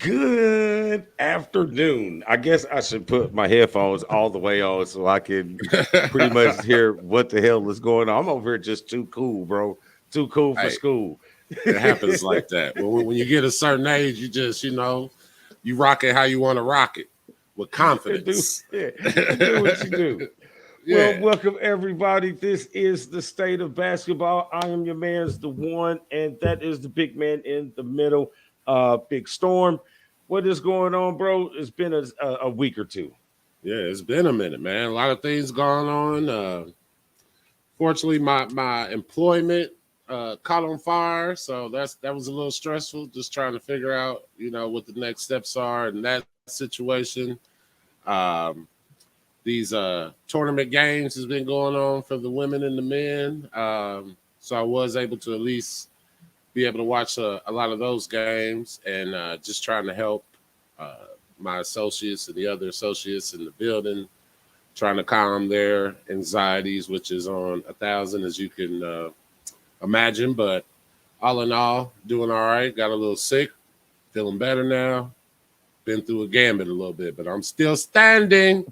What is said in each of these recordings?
Good afternoon. I guess I should put my headphones all the way on so I can pretty much hear what the hell is going on. I'm over here just too cool, bro. Too cool for school. It happens like that. When you get a certain age, you just, you rock it how you want to rock it with confidence. Do what you do. Yeah. Well, welcome everybody. This is the State of Basketball. I am your man's the one, and that is the big man in the middle, Big Storm. What is going on, bro? It's been a week or two. Yeah, it's been a minute, man. A lot of things going on. Fortunately, my employment caught on fire, so that was a little stressful. Just trying to figure out, what the next steps are in that situation. These tournament games has been going on for the women and the men, so I was able to at least be able to watch a lot of those games, and just trying to help my associates and the other associates in the building, trying to calm their anxieties, which is on 1,000, as you can imagine. But all in all, doing all right. Got a little sick, feeling better now. Been through a gambit a little bit, but I'm still standing.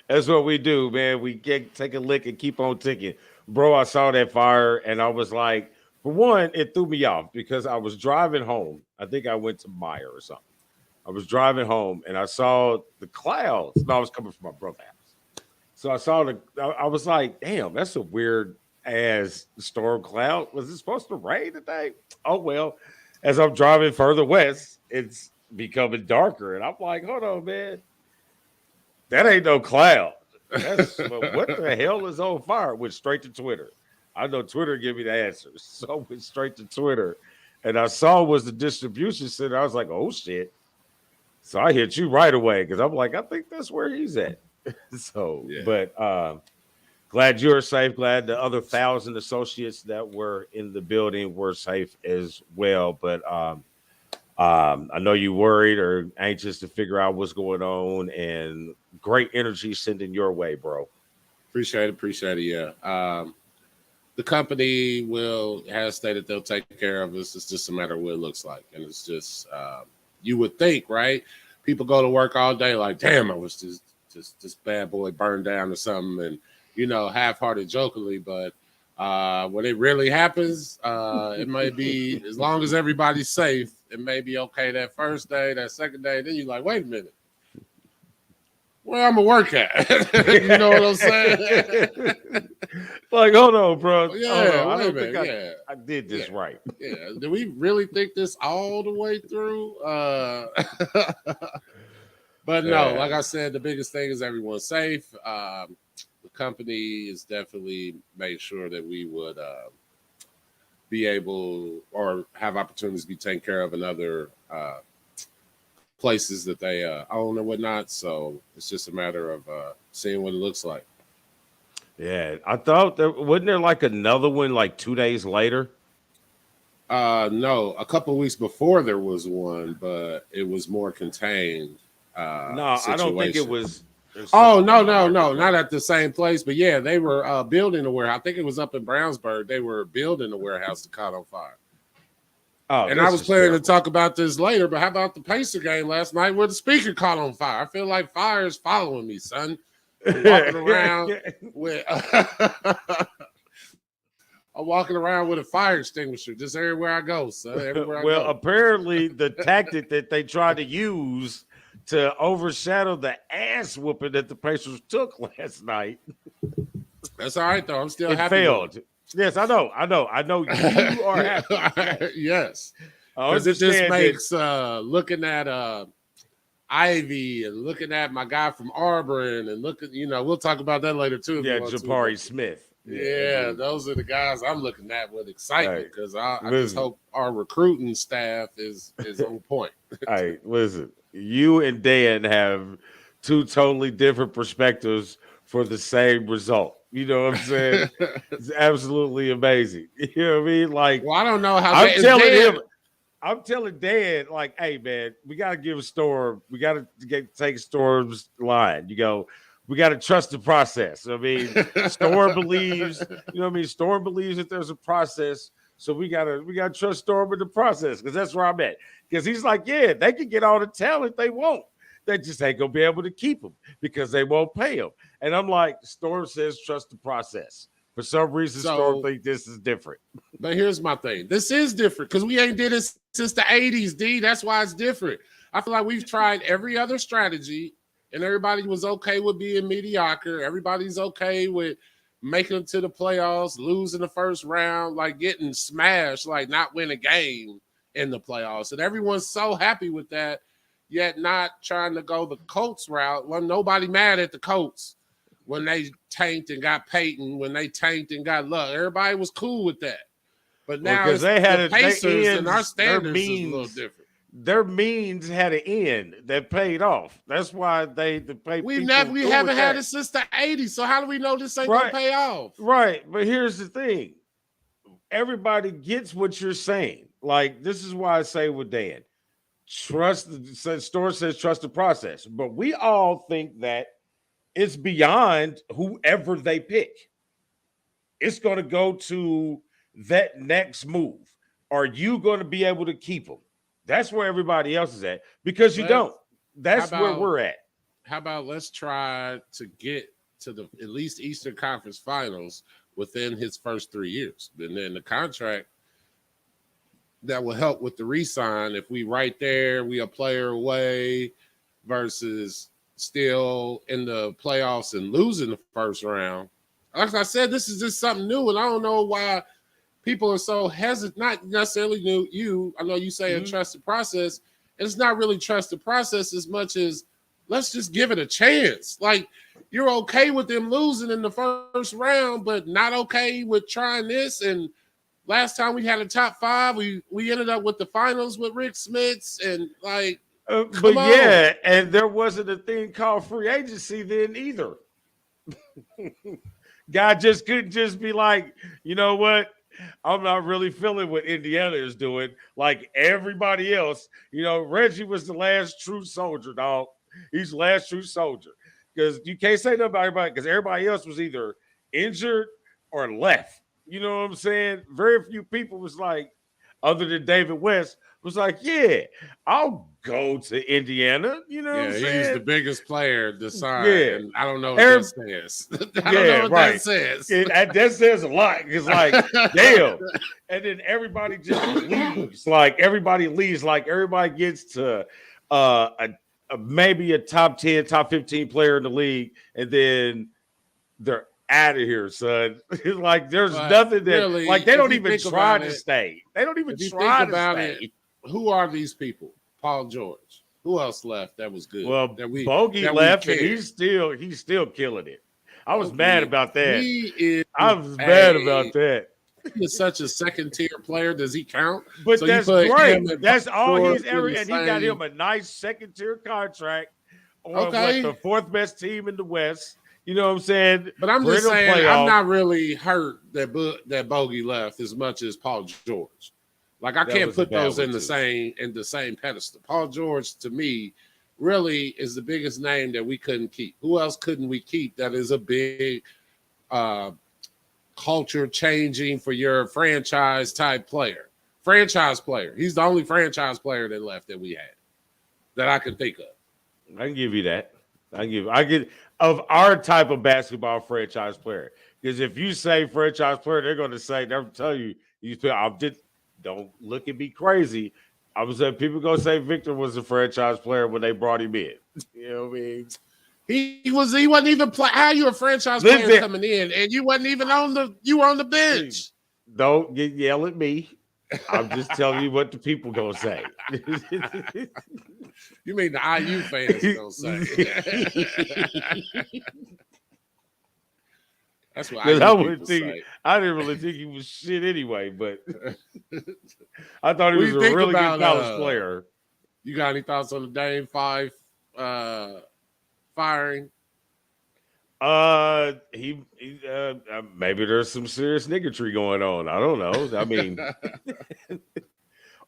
That's what we do, man. We take a lick and keep on ticking. Bro, I saw that fire, and I was like, for one, it threw me off because I was driving home. I think I went to Meyer or something. I was driving home, and I saw the clouds. No, I was coming from my brother's house. So I was like, damn, that's a weird-ass storm cloud. Was it supposed to rain today? Oh, well, as I'm driving further west, it's becoming darker. And I'm like, hold on, man. That ain't no cloud. What the hell is on fire? Went straight to Twitter. I know Twitter give me the answers. So I went straight to Twitter. And I saw was the distribution center. I was like, oh, shit. So I hit you right away because I'm like, I think that's where he's at. So, yeah. But glad you're safe. Glad the other 1,000 associates that were in the building were safe as well. But I know you worried or anxious to figure out what's going on, and great energy sending your way, bro. Appreciate it. Yeah. The company has stated they'll take care of us. It's just a matter of what it looks like. And it's just, you would think, right? People go to work all day like, damn, I was just this bad boy burned down or something. And, half-hearted jokingly, but when it really happens, it may be, as long as everybody's safe, it may be okay that first day, that second day. Then you're like, wait a minute. Where I'm gonna work at? You know what I'm saying? Like, hold on, bro. Yeah, I don't think I did this right. Yeah. Do we really think this all the way through? But no, like I said, the biggest thing is everyone's safe. The company is definitely made sure that we would be able or have opportunities to be taken care of in other places that they own or whatnot. So it's just a matter of seeing what it looks like. Yeah, I thought wasn't there like another one like 2 days later? No, a couple of weeks before there was one, but it was more contained. No, situation. I don't think it was. Oh, no, not at the same place. But yeah, they were building a warehouse. I think it was up in Brownsburg. They were building a warehouse that caught on fire. Oh, and I was planning to talk about this later, but how about the Pacer game last night where the speaker caught on fire? I feel like fire is following me, son. I'm walking around with I'm walking around with a fire extinguisher just everywhere I go, son. Everywhere I go. Apparently the tactic that they tried to use to overshadow the ass whooping that the Pacers took last night. That's all right, though. I'm still happy. It failed. Yes, I know. You are happy. Yes. Because it just makes looking at Ivy and looking at my guy from Auburn and we'll talk about that later too. Yeah, Jabari Smith. Yeah, dude. those are the guys I'm looking at with excitement Hey, because I just listen. hope our recruiting staff is on point. Hey, listen. You and Dan have two totally different perspectives for the same result. You know what I'm saying? It's absolutely amazing. You know what I mean? Like Well, I don't know how I'm that is. telling Dan, him, I'm telling Dan, like, hey man, we gotta give Storm, we gotta take Storm's line. You go, we gotta trust the process. I mean, Storm believes, you know what I mean? Storm believes that there's a process. So we gotta trust Storm in the process because that's where I'm at. Because he's like, yeah, they can get all the talent they want. They just ain't gonna be able to keep them because they won't pay them. And I'm like, Storm says trust the process. For some reason, Storm so, think this is different. but here's my thing. This is different because we ain't did it since the 80s, D. That's why it's different. I feel like we've tried every other strategy and everybody was okay with being mediocre. Everybody's okay with making it to the playoffs, losing the first round, like getting smashed, like not win a game in the playoffs. And everyone's so happy with that, yet not trying to go the Colts route. Well, nobody mad at the Colts when they tanked and got Peyton, when they tanked and got Luck. Everybody was cool with that. But Well, now because it's they had the it, they Pacers and our ends standards is a little different. their means had an end that paid off. That's why the pay We people go with haven't had that. it since the 80s. So how do we know this ain't gonna Right, pay off? right. But here's the thing: everybody gets what you're saying. Like this is why I say with Dan, trust. The store says trust the process, but we all think that it's beyond whoever they pick. It's going to go to that next move. Are you going to be able to keep them? That's where everybody else is at because you Let don't. how That's where about we're at. let's try to get to the at least Eastern Conference Finals within his first 3 years, and then the contract that will help with the re-sign. If we right there, we a player away versus still in the playoffs and losing the first round. Like I said, this is just something new, and I don't know why people are so hesitant. Not necessarily new. I know you say Mhm. trust the process. And it's not really trust the process as much as let's just give it a chance. Like you're okay with them losing in the first round, but not okay with trying this. And last time we had a top five, we ended up with the finals with Rick Smits, and like, come But on. yeah, and there wasn't a thing called free agency then either. God just couldn't just be like, you know what? I'm not really feeling what Indiana is doing. Like everybody else, Reggie was the last true soldier, dog. He's the last true soldier. Because you can't say nothing about everybody because everybody else was either injured or left. You know what I'm saying? Very few people was like, other than David West, was like, yeah, I'll go to Indiana. You know what I'm Yeah, he's the saying? biggest player to sign, Yeah. and I don't know what that Every, says. I don't know yeah, what that right. says. That says a lot. It's like, damn. And then everybody just leaves. Like everybody leaves. Like everybody gets to maybe a top 10, top 15 player in the league, and then they're out of here, son. It's like there's But nothing that really, like they don't even try to stay. They don't even if you think try to about it, stay. who are these people? Paul George. Who else left that was good? Well, That Bogey we left and cared. he's still killing it. I was mad Bogey, about that. he is I was mad a about that. he is such a second tier player. Does he count? But So you that's put him great. and Paul That's all George he's in ever, the and he got same. him a nice second tier contract on what Okay, the fourth best team in the West. You know what I'm saying? but I'm For just in the saying I'm playoff, not really hurt that that Bogey left as much as Paul George. Like I that can't was a put bad those one in too. the same pedestal. Paul George to me really is the biggest name that we couldn't keep. Who else couldn't we keep that is a big uh, culture changing for your franchise type player? Franchise player. He's the only franchise player that left that we had that I can think of. I can give you that. I get of our type of basketball franchise player. Because if you say franchise player, they're going to say they'll tell you I'm just don't look at me crazy. I was saying people gonna say Victor was a franchise player when they brought him in. You know what I mean? He wasn't even play. How you a franchise player Listen, coming in and you wasn't even on you were on the bench? don't yell at me. I'm just telling you what the people gonna say. You mean the IU fans are gonna say? That's what Because I IU would people think say. I didn't really think he was shit anyway, but I thought he What do was you a think really good about college player. you got any thoughts on the Dame 5 firing? Maybe there's some serious niggatry going on. I don't know. I mean,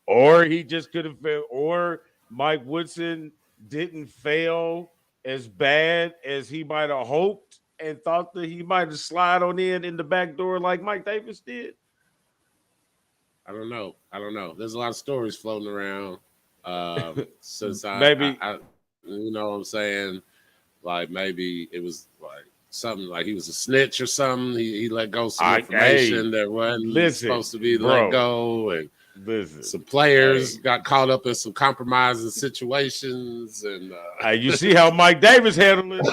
or he just could have failed, or Mike Woodson didn't fail as bad as he might have hoped and thought that he might have slide on in the back door like Mike Davis did. I don't know. I don't know. There's a lot of stories floating around. Since Maybe you know what I'm saying? Like maybe it was like something like he was a snitch or something. He let go some information that wasn't listen, supposed to be let bro. go, and Listen, some players got caught up in some compromising situations. And you see how Mike Davis handled it?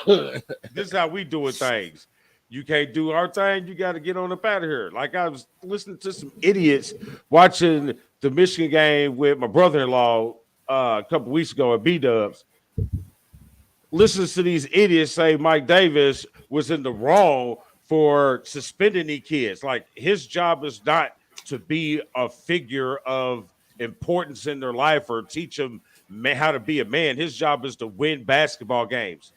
Hey, this is how we doing things. You can't do our thing. You got to get on up out of here. Like I was listening to some idiots watching the Michigan game with my brother-in-law a couple weeks ago at B-Dubs. Listens to these idiots say Mike Davis was in the wrong for suspending these kids. Like his job is not to be a figure of importance in their life or teach them how to be a man. His job is to win basketball games.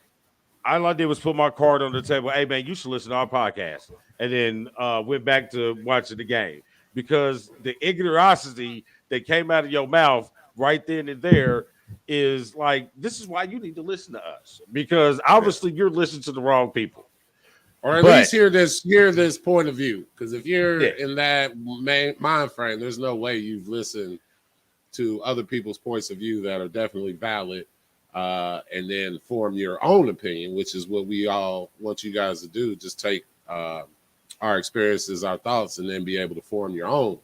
All I did was put my card on the table. Hey, man, you should listen to our podcast. And then went back to watching the game because the ignorosity that came out of your mouth right then and there is like, this is why you need to listen to us because obviously you're listening to the wrong people. Or at least hear this point of view. Because if you're in that mind frame, there's no way you've listened to other people's points of view that are definitely valid. And then form your own opinion, which is what we all want you guys to do. Just take our experiences, our thoughts, and then be able to form your own.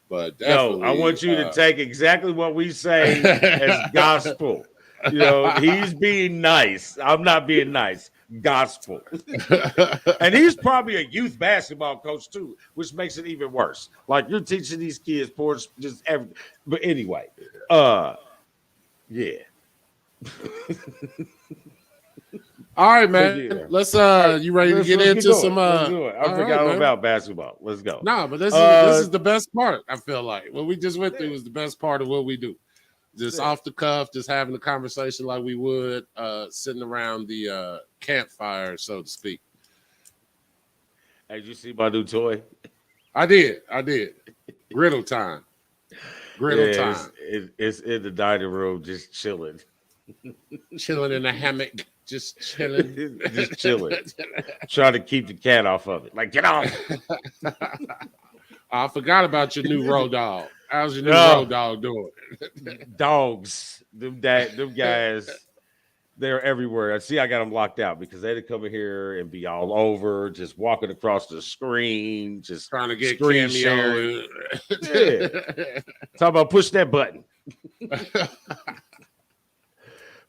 But definitely, I want you to take exactly what we say as gospel. You know, he's being nice. I'm not being nice. Gospel. And he's probably a youth basketball coach too, which makes it even worse. Like you're teaching these kids sports, but anyway, yeah. All right, man. Let's you ready to get into some let's do it. I forgot all about basketball. Let's go. No, but this is the best part. I feel like what we just went through was the best part of what we do. Just off the cuff, just having a conversation like we would sitting around the campfire, so to speak. Hey, did you see my new toy? I did. Griddle time. Time. It's in the dining room, just chilling. Chilling in a hammock. Just chilling. Just chilling. Trying to keep the cat off of it. Like, get off. I forgot about your new road dog. How's your new road dog doing? Dogs. Them guys, they're everywhere. I see I got them locked out because they'd come in here and be all over, just walking across the screen, just trying to get screen sharing. Yeah. Talk about push that button.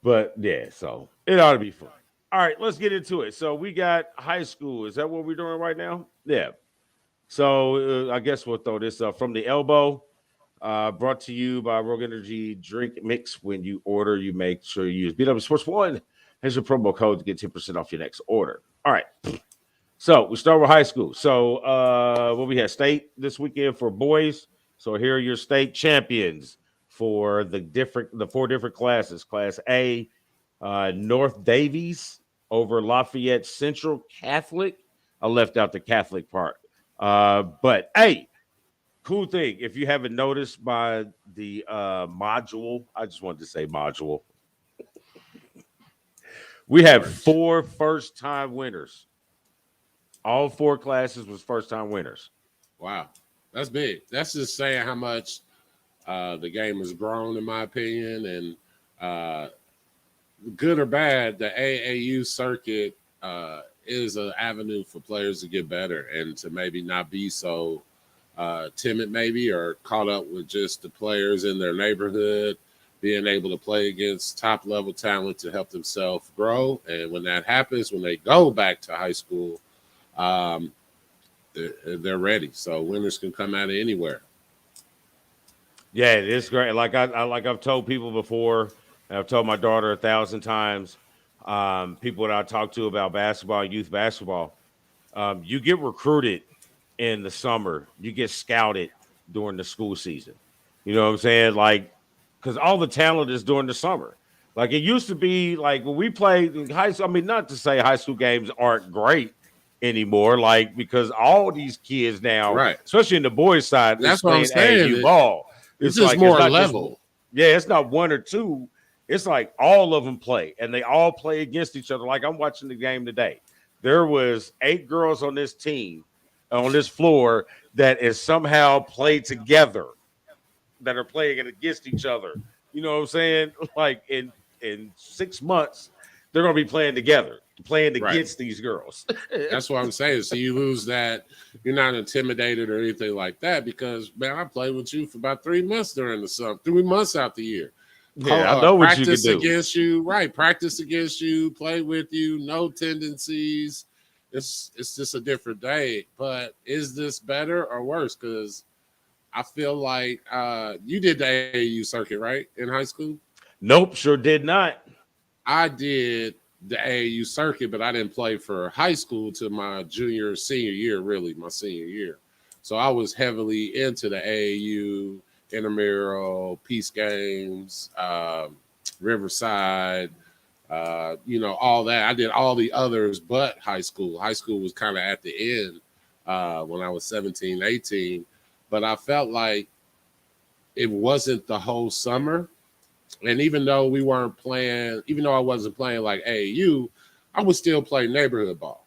But yeah, so it ought to be fun. All right, let's get into it. So we got high school. Is that what we're doing right now? Yeah. So I guess we'll throw this up from the elbow. Brought to you by Rogue Energy Drink Mix. When you order, you make sure you use BWSPORTS1 as your promo code to get 10% off your next order. All right. So we start with high school. So what we had state this weekend for boys. So here are your state champions for the four different classes. Class A, North Davies over Lafayette Central Catholic. I left out the Catholic part. But hey, cool thing. If you haven't noticed by the module, I just wanted to say module. We have 4 first-time winners. All 4 classes was first-time winners. Wow. That's big. That's just saying how much the game has grown, in my opinion. And good or bad, the AAU circuit is an avenue for players to get better and to maybe not be so timid maybe or caught up with just the players in their neighborhood, being able to play against top-level talent to help themselves grow. And when that happens, when they go back to high school, they're ready. So winners can come out of anywhere. Yeah, it is great. Like I've told people before, and I've told my daughter 1,000 times, people that I talk to about basketball, youth basketball, You get recruited in the summer, you get scouted during the school season. You know what I'm saying? Like, because all the talent is during the summer. Like it used to be like when we played in high school. I mean, not to say high school games aren't great anymore, like because all these kids now, Right. especially in the boys' side, is That's what I'm playing saying. AAU ball. It's It's just like it's more not just level. yeah, it's not one or two. It's like all of them play, and they all play against each other. Like I'm watching the game today. There was 8 girls on this team on this floor that is somehow played together that are playing against each other. You know what I'm saying? Like in 6 months, they're gonna be playing together, playing Right. against these girls. That's what I'm saying. So you lose that. You're not intimidated or anything like that because, man, I played with you for about 3 months during the summer, 3 months out the year. Yeah, I know what you can Practice do. against you, right? Practice against you, play with you, no tendencies. It's just a different day. But is this better or worse? Because I feel like you did the AAU circuit, right, in high school. Nope, sure did not. I did the AAU circuit, but I didn't play for high school till my senior year, really, my senior year. So I was heavily into the AAU, intramural, peace games, Riverside, all that. I did all the others but high school. High school was kind of at the end when I was 17, 18. But I felt like it wasn't the whole summer. And even though we weren't playing, even though I wasn't playing like AAU, I would still play neighborhood ball,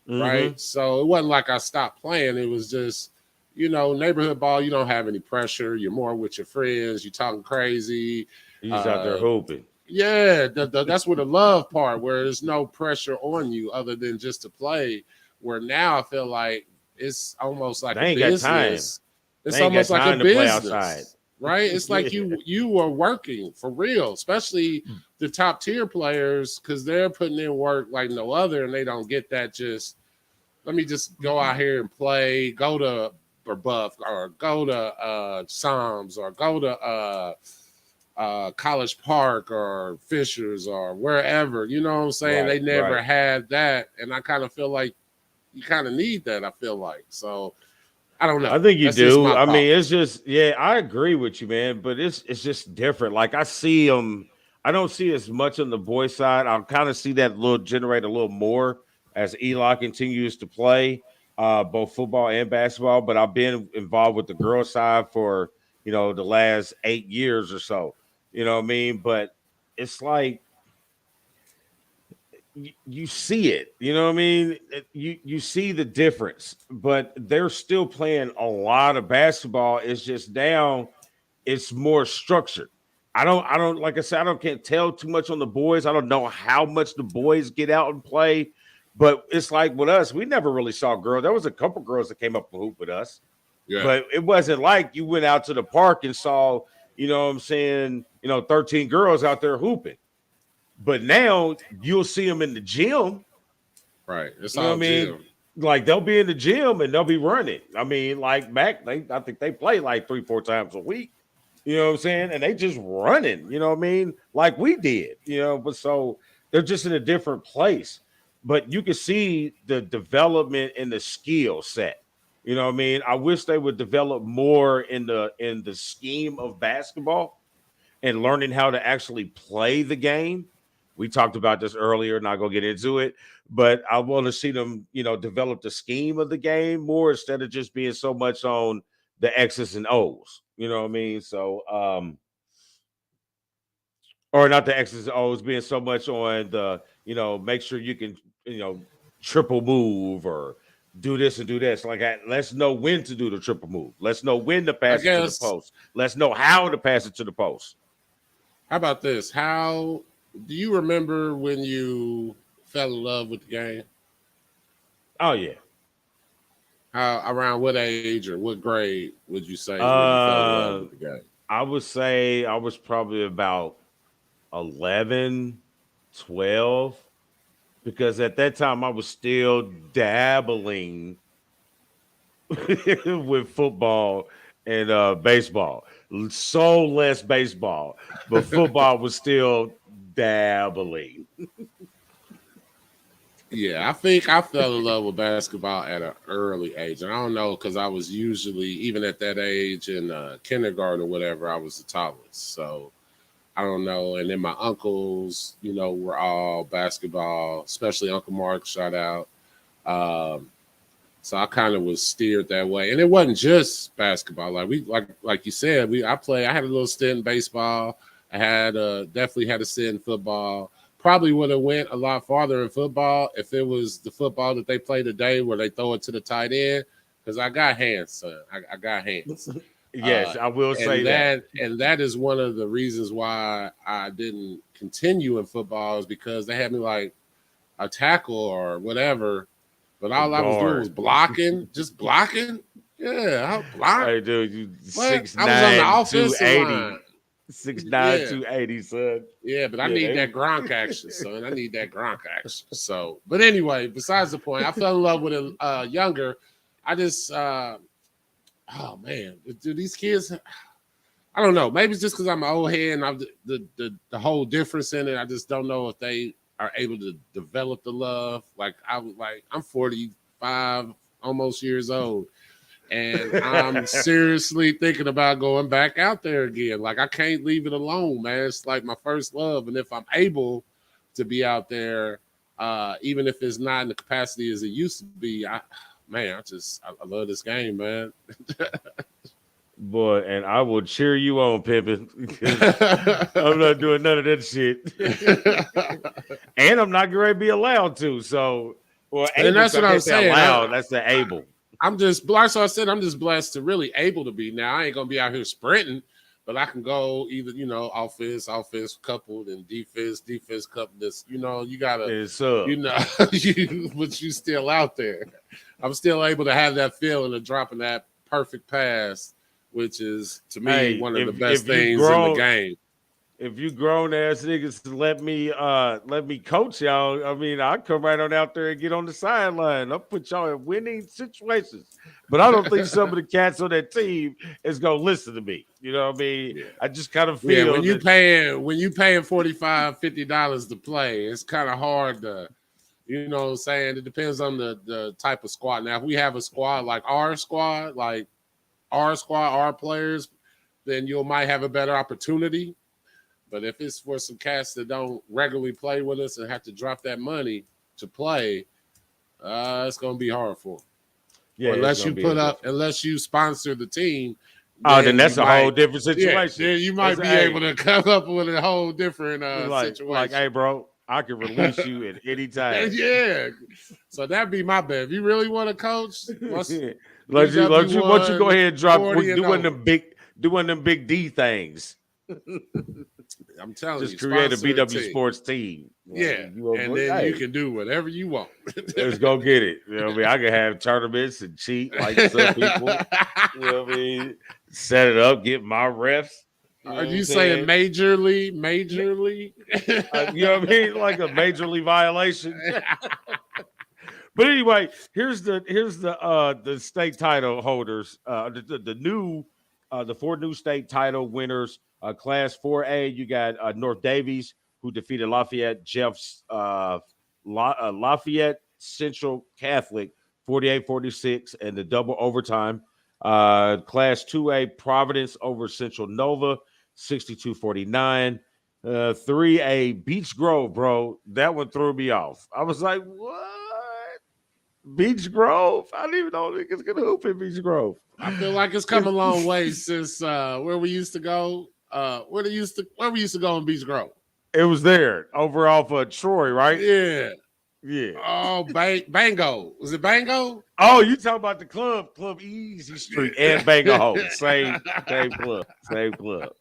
Mm-hmm. right? So it wasn't like I stopped playing. It was just, neighborhood ball, you don't have any pressure. You're more with your friends. You're talking crazy. He's out there Uh, hooping. yeah, that's where the love part, where there's no pressure on you other than just to play. Where now I feel like it's almost like They a ain't got time. business. It's They ain't got almost like a time to play outside. business, right? It's like Yeah. you are working for real, especially the top tier players because they're putting in work like no other, and they don't get that. Just let me just go out here and play. Go to or Buff or go to Psalms or go to College Park or Fishers or wherever. You know what I'm saying? Right, They never right. had that, and I kind of feel like you kind of need that. I feel like so. I don't I know. think you That's just do. my I mean, it's thoughts. just yeah, I agree with you, man. But it's just different. Like I see them. I don't see as much on the boy side. I'll kind of see that little generate a little more as Eli continues to play both football and basketball. But I've been involved with the girl side for the last 8 years or so. You know what I mean? But it's like you see it. You know what I mean? You see the difference, but they're still playing a lot of basketball. It's just now it's more structured. I don't like I said, I don't can't tell too much on the boys. I don't know how much the boys get out and play, but it's like with us, we never really saw girls. There was a couple girls that came up and hoop with us, Yeah. but it wasn't like you went out to the park and saw, what I'm saying, 13 girls out there hooping. But now you'll see them in the gym. Right. It's You know what I all mean? Jim. Like they'll be in the gym and they'll be running. I mean, like Mac, I think they play like 3, 4 times a week. You know what I'm saying? And they just running, you know what I mean? Like we did, but so they're just in a different place. But you can see the development in the skill set. You know what I mean? I wish they would develop more in the scheme of basketball and learning how to actually play the game. We talked about this earlier, not gonna get into it, but I want to see them, develop the scheme of the game more instead of just being so much on the X's and O's. You know what I mean? So, or not the X's and O's, being so much on the, make sure you can, you know, triple move or do this and do this. Like, let's know when to do the triple move. Let's know when to I pass it to the guess. post. Let's know how to pass it to the post. How about this? How do you remember when you fell in love with the game? Oh yeah. How around what age or what grade would you say is where you fell in love Uh, with the game? I would say I was probably about 11, 12, because at that time I was still dabbling with football and baseball. So less baseball, but football was still dabbling. Yeah, I think I fell in love with basketball at an early age. And I don't know, because I was usually, even at that age in kindergarten or whatever, I was the tallest. So I don't know. And then my uncles, were all basketball, especially Uncle Mark, shout out. Um, so I kind of was steered that way. And it wasn't just basketball. Like you said, I had a little stint in baseball. I had definitely had a stint in football. Probably would have went a lot farther in football if it was the football that they play today, where they throw it to the tight end. Because I got hands, son. I got hands. Yes, I will say and that. that is one of the reasons why I didn't continue in football, is because they had me like a tackle or whatever, but A all I was doing was guard. blocking, just blocking. Yeah, I blocked. Hey, dude, you What? I was on the 6'9", offensive line. 280. 6'9", Yeah, 280, son. yeah, but I Yeah, need they that Gronk action, son. I need that Gronk action. So, but anyway, besides the point, I fell in love with it younger. I just, oh man, do these kids? I don't know. Maybe it's just because I'm an old head and I'm the whole difference in it. I just don't know if they are able to develop the love. I'm 45, almost years old, and I'm seriously thinking about going back out there again. Like, I can't leave it alone, man. It's like my first love, and if I'm able to be out there, even if it's not in the capacity as it used to be, I love this game, man. Boy, and I will cheer you on, Pimpin, because I'm not doing none of that shit. And I'm not going to be allowed to. So, well, And able that's to, I what I can't was say saying. allowed. That's the able. I'm just blessed. So I said I'm just blessed to really able to be. Now I ain't gonna be out here sprinting, but I can go either offense coupled, and defense coupled. This you gotta It's up. but you still out there. I'm still able to have that feeling of dropping that perfect pass, which is to me Hey, one of the best if you things in the grown game. if you grown ass niggas let me coach y'all, I mean, I'll come right on out there and get on the sideline. I'll put y'all in winning situations. But I don't think some of the cats on that team is gonna listen to me. You know what I mean? Yeah. I just kind of Yeah, feel that when you paying $45-$50 to play, it's kind of hard to, you know what I'm saying? It depends on the type of squad. Now, if we have a squad like our players, then you might have a better opportunity. But if it's for some cats that don't regularly play with us and have to drop that money to play, it's gonna be hard for them. yeah, Or it's gonna be different. unless you sponsor the team, Oh, then then that's you a whole might, different yeah, situation. then you That's might be able hey, to come up with a whole different hey, situation. bro, I can release you at any time. Yeah. So that'd be my bet. If you really want to coach, what's Let you go BW1 ahead and drop 40 and over? do one of them big D things. I'm telling Just you, create a sponsor a BW team. Sports team. Like, Yeah. And then you hey, can do whatever you want. let's go get it. You know what I mean? I can have tournaments and cheat like some people. You know what I mean? Set it up, get my refs. You Are know what I'm you saying saying? majorly? Majorly? You know what I mean? Like a major league violation. But anyway, here's the state title holders. The new the four new state title winners. Class 4A, you got North Davies, who defeated Lafayette Jeff's Lafayette Central Catholic 48-46 in the double overtime. Class 2A, Providence over Central Nova 62-49. 3A, Beach Grove, bro. That one threw me off. I was like, what? Beach Grove? I didn't even know niggas could hoop in Beach Grove. I feel like it's come a long way since where we used to go. Where we used to go in Beach Grove. It was there over off of Troy, right? Yeah. Yeah. Oh, Bango. Was it Bango? Oh, you talking about the Club Easy Street and Bango. Same club. Same club.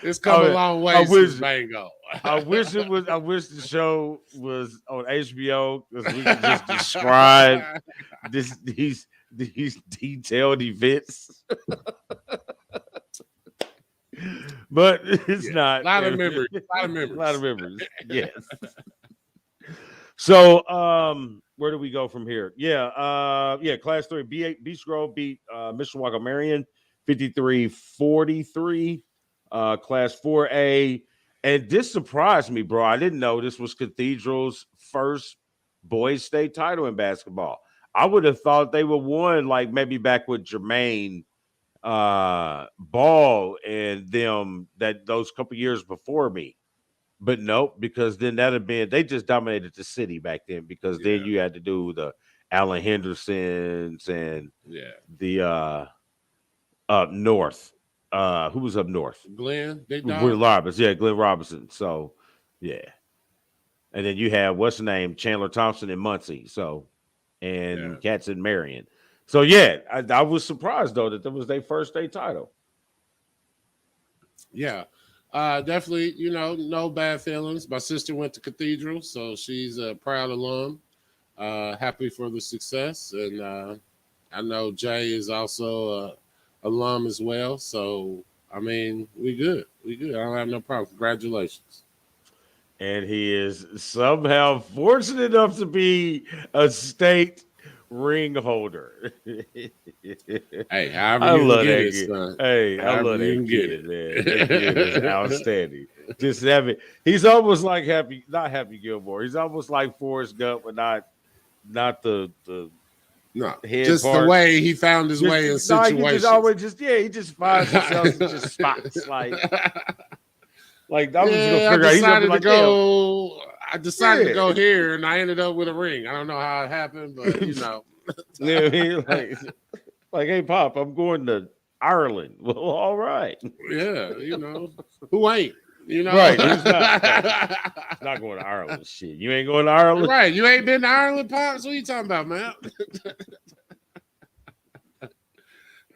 It's come a long way since Bango. I wish the show was on HBO because we could just describe these detailed events. But it's not. A lot of memories. A lot of memories. Yes. So where do we go from here? Class 3 Beach Grove beat Mishawaka Marion 53-43. Class 4A. And this surprised me, bro. I didn't know this was Cathedral's first boys state title in basketball. I would have thought they would won like maybe back with Jermaine Ball and them that those couple years before me. But nope, because then that'd have been they just dominated the city back then because then Yeah. you had to do the Allen Hendersons and Yeah. the up north. Who was up north? Glenn, Big Glenn Dog. Robinson. Yeah, Glenn Robinson. So yeah. And then you have what's the name? Chandler Thompson and Muncie. So Yeah. and Cats and Marion. So yeah, I was surprised though that was their first state title. Yeah. Definitely, no bad feelings. My sister went to Cathedral, so she's a proud alum. Happy for the success. And I know Jay is also a alum as well. So, I mean, we good. We good. I don't have no problem. Congratulations. And he is somehow fortunate enough to be a state ring holder. Hey, however I you can love get that it, kid. son. Hey, I However love you that can get kid, it. man. That kid is outstanding. Just having he's almost like not Happy Gilmore. He's almost like Forrest Gump, but not the No, head just the part. way he found his way in No, he situations. just always he just finds himself in just spots like I was just gonna Yeah, figure out he's gonna be like, I decided to yeah. go here, and I ended up with a ring. I don't know how it happened, but Yeah, he like, hey, Pop, I'm going to Ireland. Well, all right. yeah, who ain't, Right. Who's not? Not going to Ireland. Shit. You ain't going to Ireland? Right? You ain't been to Ireland, Pops? What are you talking about, man?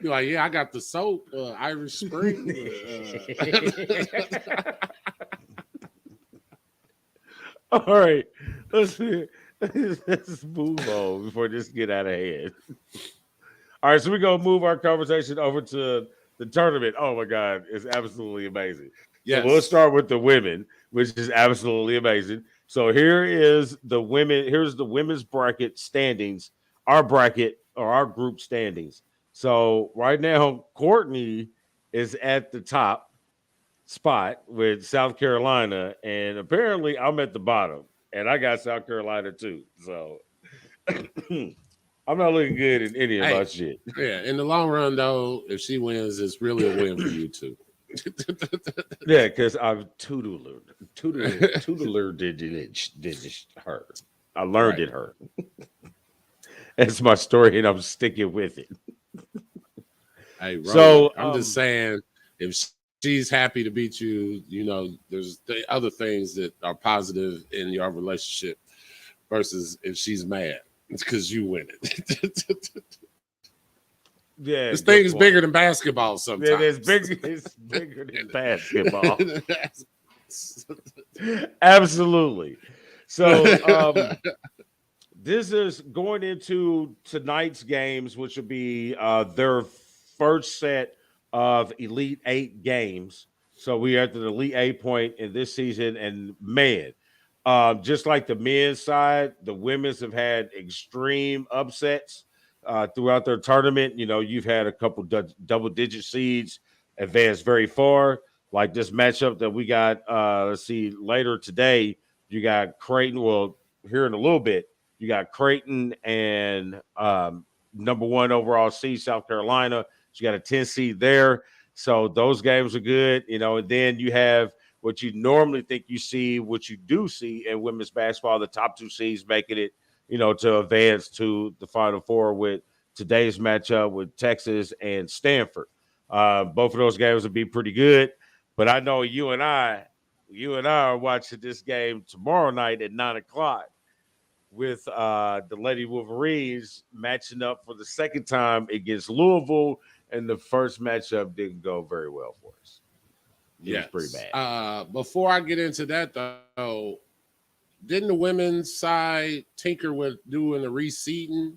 You're like, yeah, I got the soap, Irish Spring. All right. Let's move on before this get out of hand. All right, so we're gonna move our conversation over to the tournament. Oh my God, it's absolutely amazing. Yes. So we'll start with the women, which is absolutely amazing. So here's the women's bracket standings, our bracket or our group standings. So right now, Courtney is at the top spot with South Carolina, and apparently I'm at the bottom, and I got South Carolina too. So I'm not looking good in any of my shit. Yeah, in the long run, though, if she wins, it's really a win for you too. Yeah, because I've tuteler did her. I learned it her. That's my story, and I'm sticking with it. Hey, Roland, so I'm just saying, if she's happy to beat you, there's the other things that are positive in your relationship versus if she's mad. It's because you win it. Yeah, this thing is bigger than basketball sometimes. Yeah, it's bigger than basketball. Absolutely. So this is going into tonight's games, which will be their first set of Elite Eight games. So we are at the Elite Eight point in this season, and man, just like the men's side, the women's have had extreme upsets throughout their tournament. You've had a couple double-digit seeds advance very far. Like this matchup that we got, let's see, later today, you got Creighton. Well, here in a little bit, you got Creighton and number one overall seed South Carolina. So you got a 10 seed there. So those games are good, and then you have what you normally think you see, what you do see in women's basketball, the top two seeds making it, to advance to the Final Four with today's matchup with Texas and Stanford. Both of those games will be pretty good. But I know you and I are watching this game tomorrow night at 9:00 with the Lady Wolverines matching up for the second time against Louisville, and the first matchup didn't go very well for us. It was pretty bad. Before I get into that, though, didn't the women's side tinker with doing the reseeding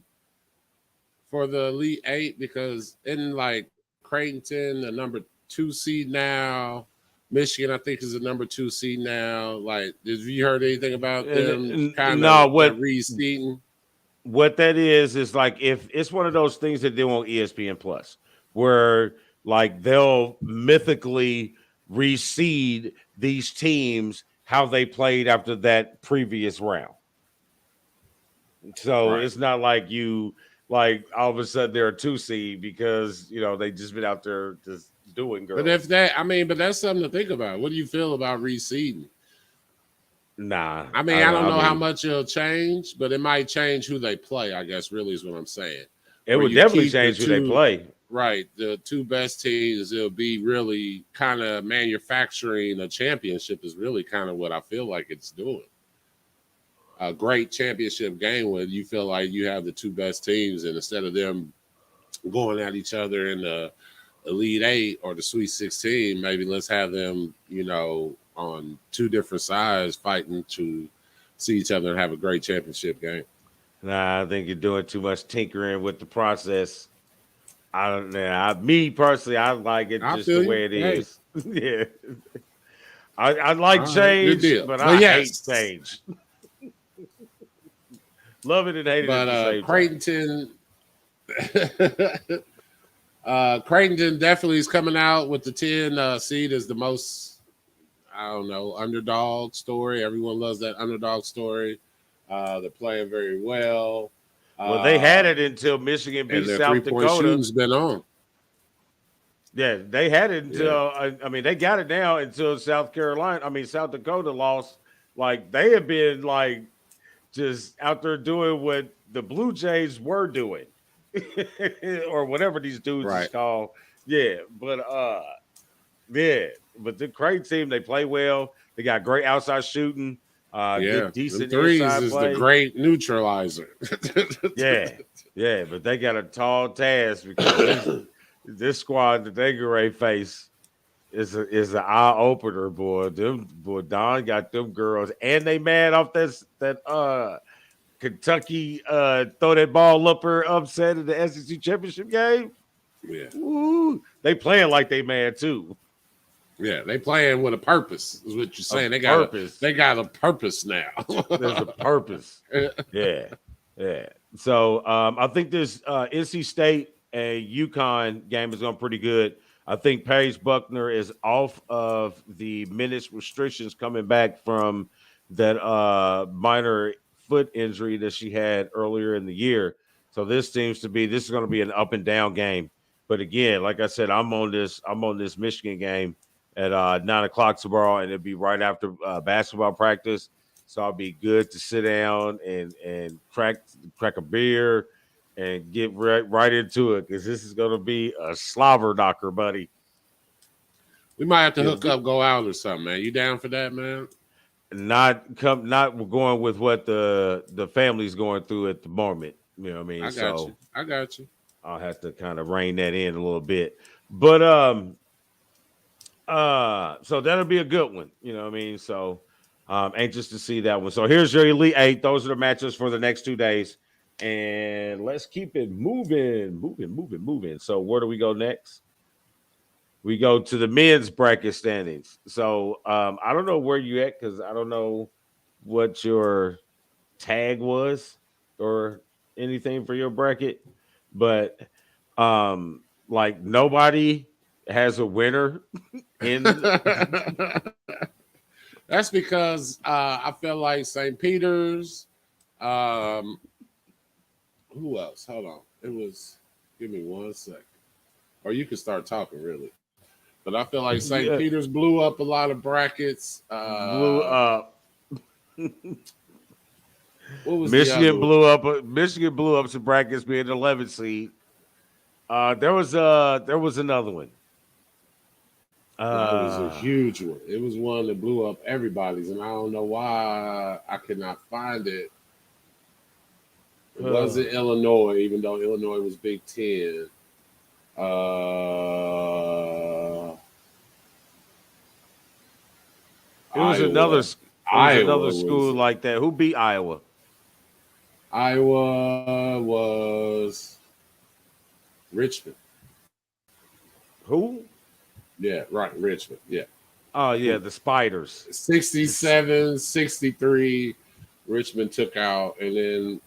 for the Elite Eight? Because in like Creighton, the number 2 seed now, Michigan, I think, is the number 2 seed now. Like, have you heard anything about them kind of reseeding? What that is like if it's one of those things that they want ESPN Plus, where like they'll mythically reseed these teams how they played after that previous round. So Right. it's not like you like all of a sudden they're a 2 seed because they just been out there just doing But if girls. that, I mean, but that's something to think about. What do you feel about reseeding? Nah, I mean, I don't I know how mean much it'll change, but it might change who they play, I guess, really is what I'm saying. it Where would you definitely keep the change who they two, play. right, the two best teams, it'll be really kind of manufacturing a championship is really kind of what I feel like it's doing. A great championship game when you feel like you have the two best teams, and instead of them going at each other in the Elite Eight or the Sweet 16, maybe let's have them, on two different sides fighting to see each other and have a great championship game. Nah, I think you're doing too much tinkering with the process. I don't know. Me personally, I like it I just the feel you. way it Hey, is. Yeah. I like all right, good change, deal. but But I hate yes, change. Love it and hate it at but the same time. Creighton, Creighton definitely is coming out with the 10 seed as the most, I don't know, underdog story. Everyone loves that underdog story. They're playing very well. Well, they had Um, it until Michigan and beat their South 3-point Dakota. shooting's been on. Yeah, they had it Yeah. until I mean they got it now until South Dakota lost. Like they have been like just out there doing what the Blue Jays were doing, or whatever these dudes is Right. called. Yeah, yeah, but the Creighton team they play well. They got great outside shooting, Yeah. good Them decent threes inside is the play. great neutralizer. Yeah, yeah, but they got a tall task because this squad that they get ready to face is an eye opener, boy. Don got them girls, and they mad off that Kentucky throw that ball upper upset in the SEC championship game. Yeah. Ooh, they playing like they mad too. Yeah. They playing with a purpose, is what you're A saying. purpose. They got a purpose now. There's a purpose. Yeah, yeah. So I think this NC State and UConn game is going pretty good. I think Paige Buckner is off of the minutes restrictions coming back from that minor foot injury that she had earlier in the year. So this is going to be an up and down game. But again, like I said, I'm on this Michigan game at 9 o'clock tomorrow, and it'll be right after basketball practice. So I'll be good to sit down and crack a beer and get right into it because this is going to be a slobber knocker, buddy. We might have to It'll hook be up, go out or something, man. You down for that, man? not going with what the family's going through at the moment. You know what I mean? I got you. So I got you. I'll have to kind of rein that in a little bit. But so that'll be a good one. You know what I mean? So anxious to see that one. So here's your Elite Eight. Those are the matches for the next 2 days. And let's keep it moving. So where do we go next? We go to the men's bracket standings. So I don't know where you at because I don't know what your tag was or anything for your bracket, but like nobody has a winner in. That's because I feel like St. Peter's. Um, who else? Hold on. It was. Give me 1 second. Or you can start talking, really. But I feel like St. Yeah, Peter's blew up a lot of brackets. blew up. What was the other one? Michigan blew up some brackets being the 11th seed. There was another one. No, it was a Uh, huge one. It was one that blew up everybody's, and I don't know why I could not find it. It wasn't Illinois, even though Illinois was Big Ten. it was another. Iowa. It was another Iowa school was like that. Who beat Iowa? Iowa was Richmond. Who? Yeah, right, Richmond. Yeah. Oh yeah, the Spiders. 67, 63, Richmond took out, and then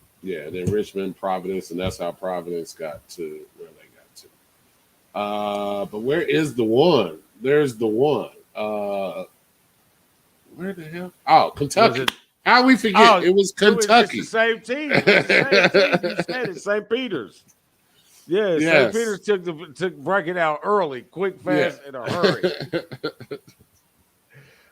Richmond, Providence, and that's how Providence got to where they got to. But where is the one? There's the one. Where the hell? Oh, Was Kentucky. it? How we forget? Oh, It was it's Kentucky. the same team. It's the same team. You said it, St. Peter's. Yeah, St. Yes. Peter's took break it out early, quick, Yeah. fast, in a hurry.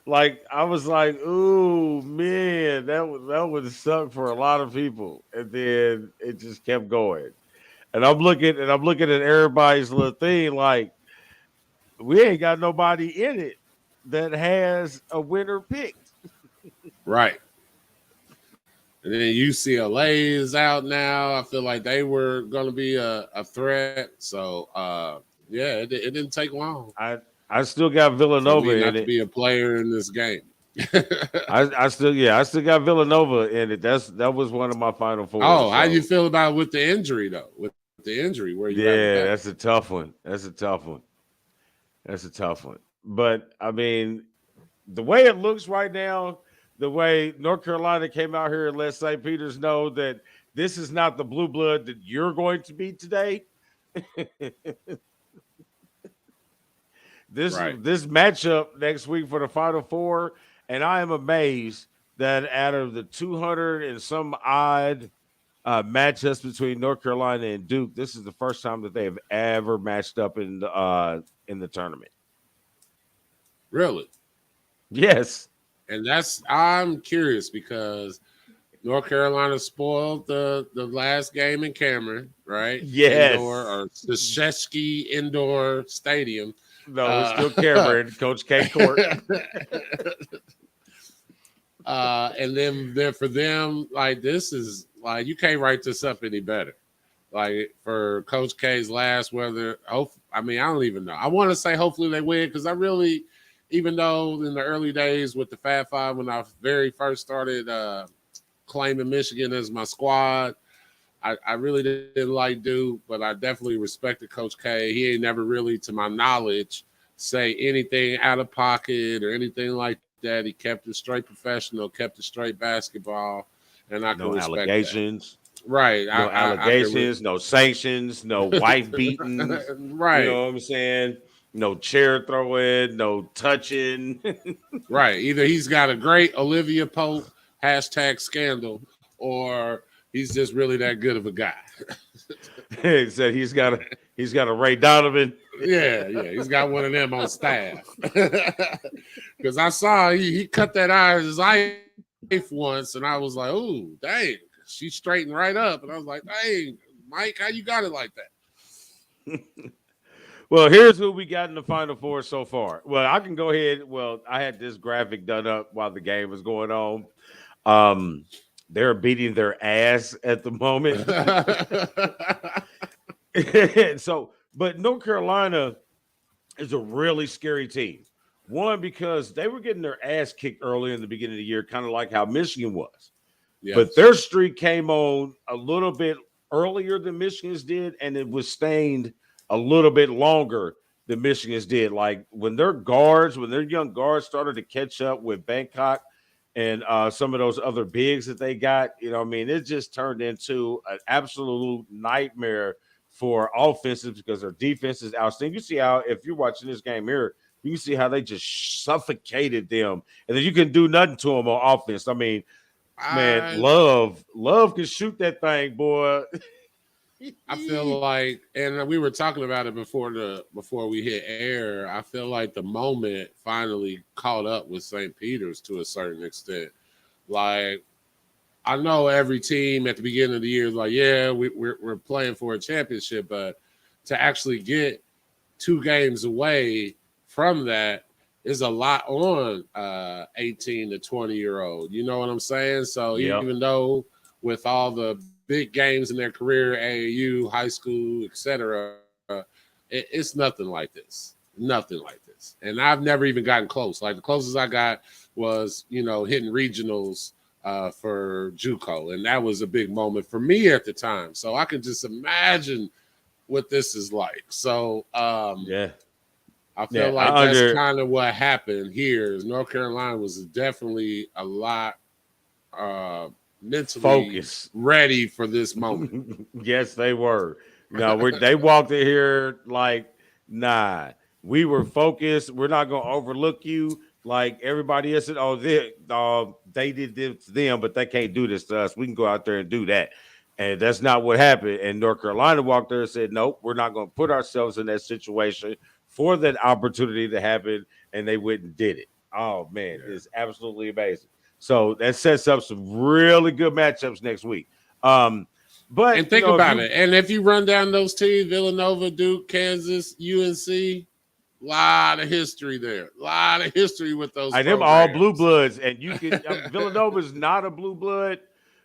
Like I was like, ooh man, that would suck for a lot of people. And then it just kept going. And I'm looking at everybody's little thing like we ain't got nobody in it that has a winner picked. Right. And then UCLA is out now. I feel like they were going to be a threat. So, yeah, it didn't take long I still got for Villanova me in not to it. be a player in this game. I still got Villanova in it. That was one of my final fours. Oh, how you So feel about with the injury, though? With the injury, where you at with yeah, that? that's a tough one. That's a tough one. That's a tough one. But I mean, the way it looks right now, the way North Carolina came out here and let St. Peter's know that this is not the blue blood that you're going to be today. Right. This matchup next week for the Final Four, and I am amazed that out of the 200 and some odd matchups between North Carolina and Duke, this is the first time that they have ever matched up in the tournament. Really? Yes, And I'm curious because North Carolina spoiled the last game in Cameron, right? Indoor yes. or the Shesky Indoor Stadium. No, it's still Uh, Cameron, Coach K Court. and then for them, like this is like you can't write this up any better. Like for Coach K's last, I mean, I don't even know. I want to say hopefully they win because I really, even though in the early days with the Fab Five when I very first started claiming Michigan as my squad, I really didn't like Duke, but I definitely respected Coach K. He ain't never really, to my knowledge, say anything out of pocket or anything like that. He kept it straight professional, kept it straight basketball, and I can No respect that. allegations. Right. No I can. allegations, no sanctions, no wife beatings. You Right. know what I'm saying? No chair throwing, no touching. Right. Either he's got a great Olivia Pope #scandal, or he's just really that good of a guy. He said he's got a Ray Donovan. Yeah, he's got one of them on staff. Because I saw he cut that eye his wife once, and I was like, "Oh, dang!" She straightened right up, and I was like, "Dang, Mike, how you got it like that?" Well, here's who we got in the Final Four so far. Well, I can go ahead. Well, I had this graphic done up while the game was going on. They're beating their ass at the moment. So, but North Carolina is a really scary team. One, because they were getting their ass kicked early in the beginning of the year, kind of like how Michigan was. But Yes. their streak came on a little bit earlier than Michigan's did, and it was sustained a little bit longer than Michigan's did. Like when their young guards started to catch up with Bangkok and some of those other bigs that they got, you know, what I mean, it just turned into an absolute nightmare for offenses because their defense is outstanding. You see how if you're watching this game here, you can see how they just suffocated them, and then you can do nothing to them on offense. I mean, man, I love can shoot that thing, boy. I feel like, and we were talking about it before we hit air. I feel like the moment finally caught up with St. Peter's to a certain extent. Like I know every team at the beginning of the year is like, yeah, we're playing for a championship, but to actually get 2 games away from that is a lot on 18 to 20-year-old. You know what I'm saying? So Yep. even though with all the big games in their career, AAU, high school, etc., it's nothing like this. Nothing like this. And I've never even gotten close. Like the closest I got was, hitting regionals for JUCO, and that was a big moment for me at the time. So I can just imagine what this is like. So Yeah. I feel like that's kind of what happened here. Is North Carolina was definitely a lot mentally focused, ready for this moment. Yes, they were. No, they walked in here like, nah, we were focused. We're not gonna overlook you Like everybody else said, oh, they did this to them, but they can't do this to us. We can go out there and do that. And that's not what happened. And North Carolina walked there and said, nope, we're not going to put ourselves in that situation for that opportunity to happen. And they went and did it. Oh, man, Yeah. it's absolutely amazing. So that sets up some really good matchups next week. But and think about it. And if you run down those teams, Villanova, Duke, Kansas, UNC, lot of history there. A lot of history with those. Them all blue bloods, and you can Villanova is not a blue blood,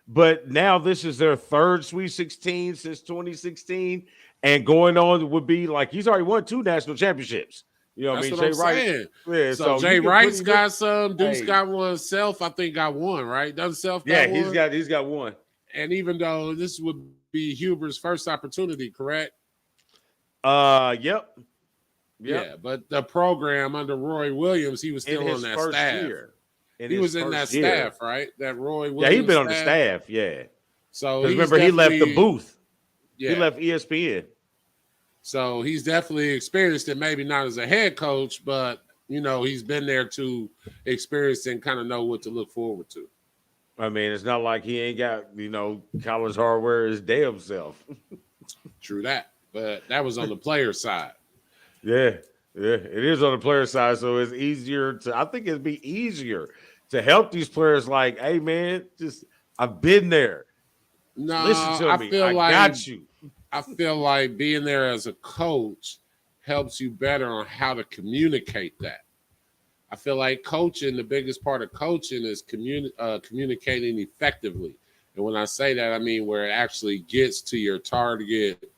but now this is their third Sweet 16 since 2016, and going on would be like he's already won 2 national championships. You know, that's what I what mean, Jay I'm Wright. saying. Yeah, so so Jay you can Wright's put got some. Duke's Hey. got one. Self, I think, got one. Right? Doesn't Self? Yeah, got one? he's got one. And even though this would be Huber's first opportunity, correct? Yep. Yeah, but the program under Roy Williams, he was still on that staff. He was in that staff, right? That Roy Williams. Yeah, he'd been on the staff. Yeah. So remember, he left the booth. Yeah. He left ESPN. So he's definitely experienced it. Maybe not as a head coach, but he's been there to experience and kind of know what to look forward to. I mean, it's not like he ain't got college hardware his damn self. True that, but that was on the player side. Yeah, it is on the player side, so it's easier to. I think it'd be easier to help these players. Like, hey, man, I've been there. No, listen to me. I got you. I feel like being there as a coach helps you better on how to communicate that. I feel like coaching, the biggest part of coaching is communicating effectively. And when I say that, I mean where it actually gets to your target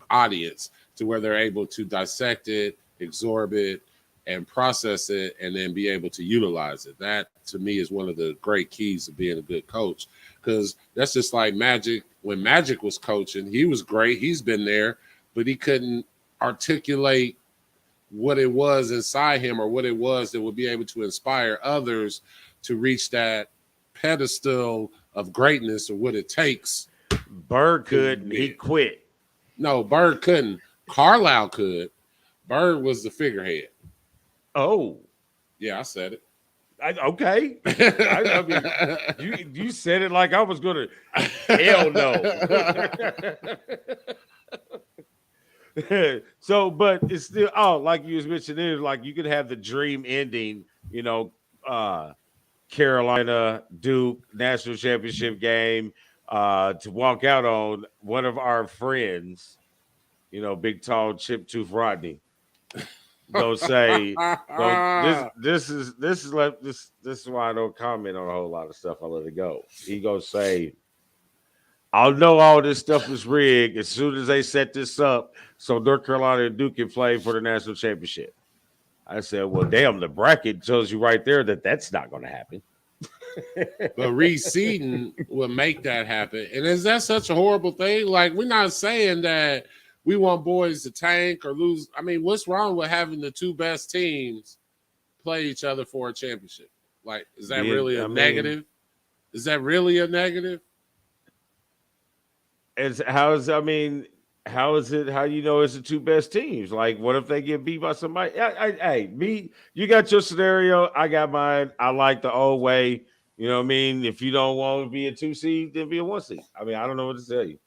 audience to where they're able to dissect it, absorb it, and process it, and then be able to utilize it. That, to me, is one of the great keys of being a good coach, because that's just like Magic. When Magic was coaching, he was great. He's been there, but he couldn't articulate what it was inside him or what it was that would be able to inspire others to reach that pedestal of greatness or what it takes. Bird could, he quit. No, Bird couldn't. Carlisle could. Bird was the figurehead. Oh. Yeah, I said it. Okay. I mean, you said it like I was going to. Hell no. So, but it's still, like you was mentioning, like you could have the dream ending, Carolina, Duke, national championship game, to walk out on one of our friends, big, tall, chip tooth Rodney. Go say, this is why I don't comment on a whole lot of stuff. I let it go. He goes say, I'll know all this stuff is rigged as soon as they set this up so North Carolina and Duke can play for the national championship. I said, well, damn, the bracket tells you right there that that's not going to happen. But reseeding will make that happen. And is that such a horrible thing? Like, we're not saying that we want boys to tank or lose. I mean, what's wrong with having the two best teams play each other for a championship? Like, is that really a negative? Is that really a negative? How is it? How you know it's the two best teams? Like, what if they get beat by somebody? You got your scenario. I got mine. I like the old way. You know what I mean? If you don't want to be a 2 seed, then be a 1 seed. I mean, I don't know what to tell you.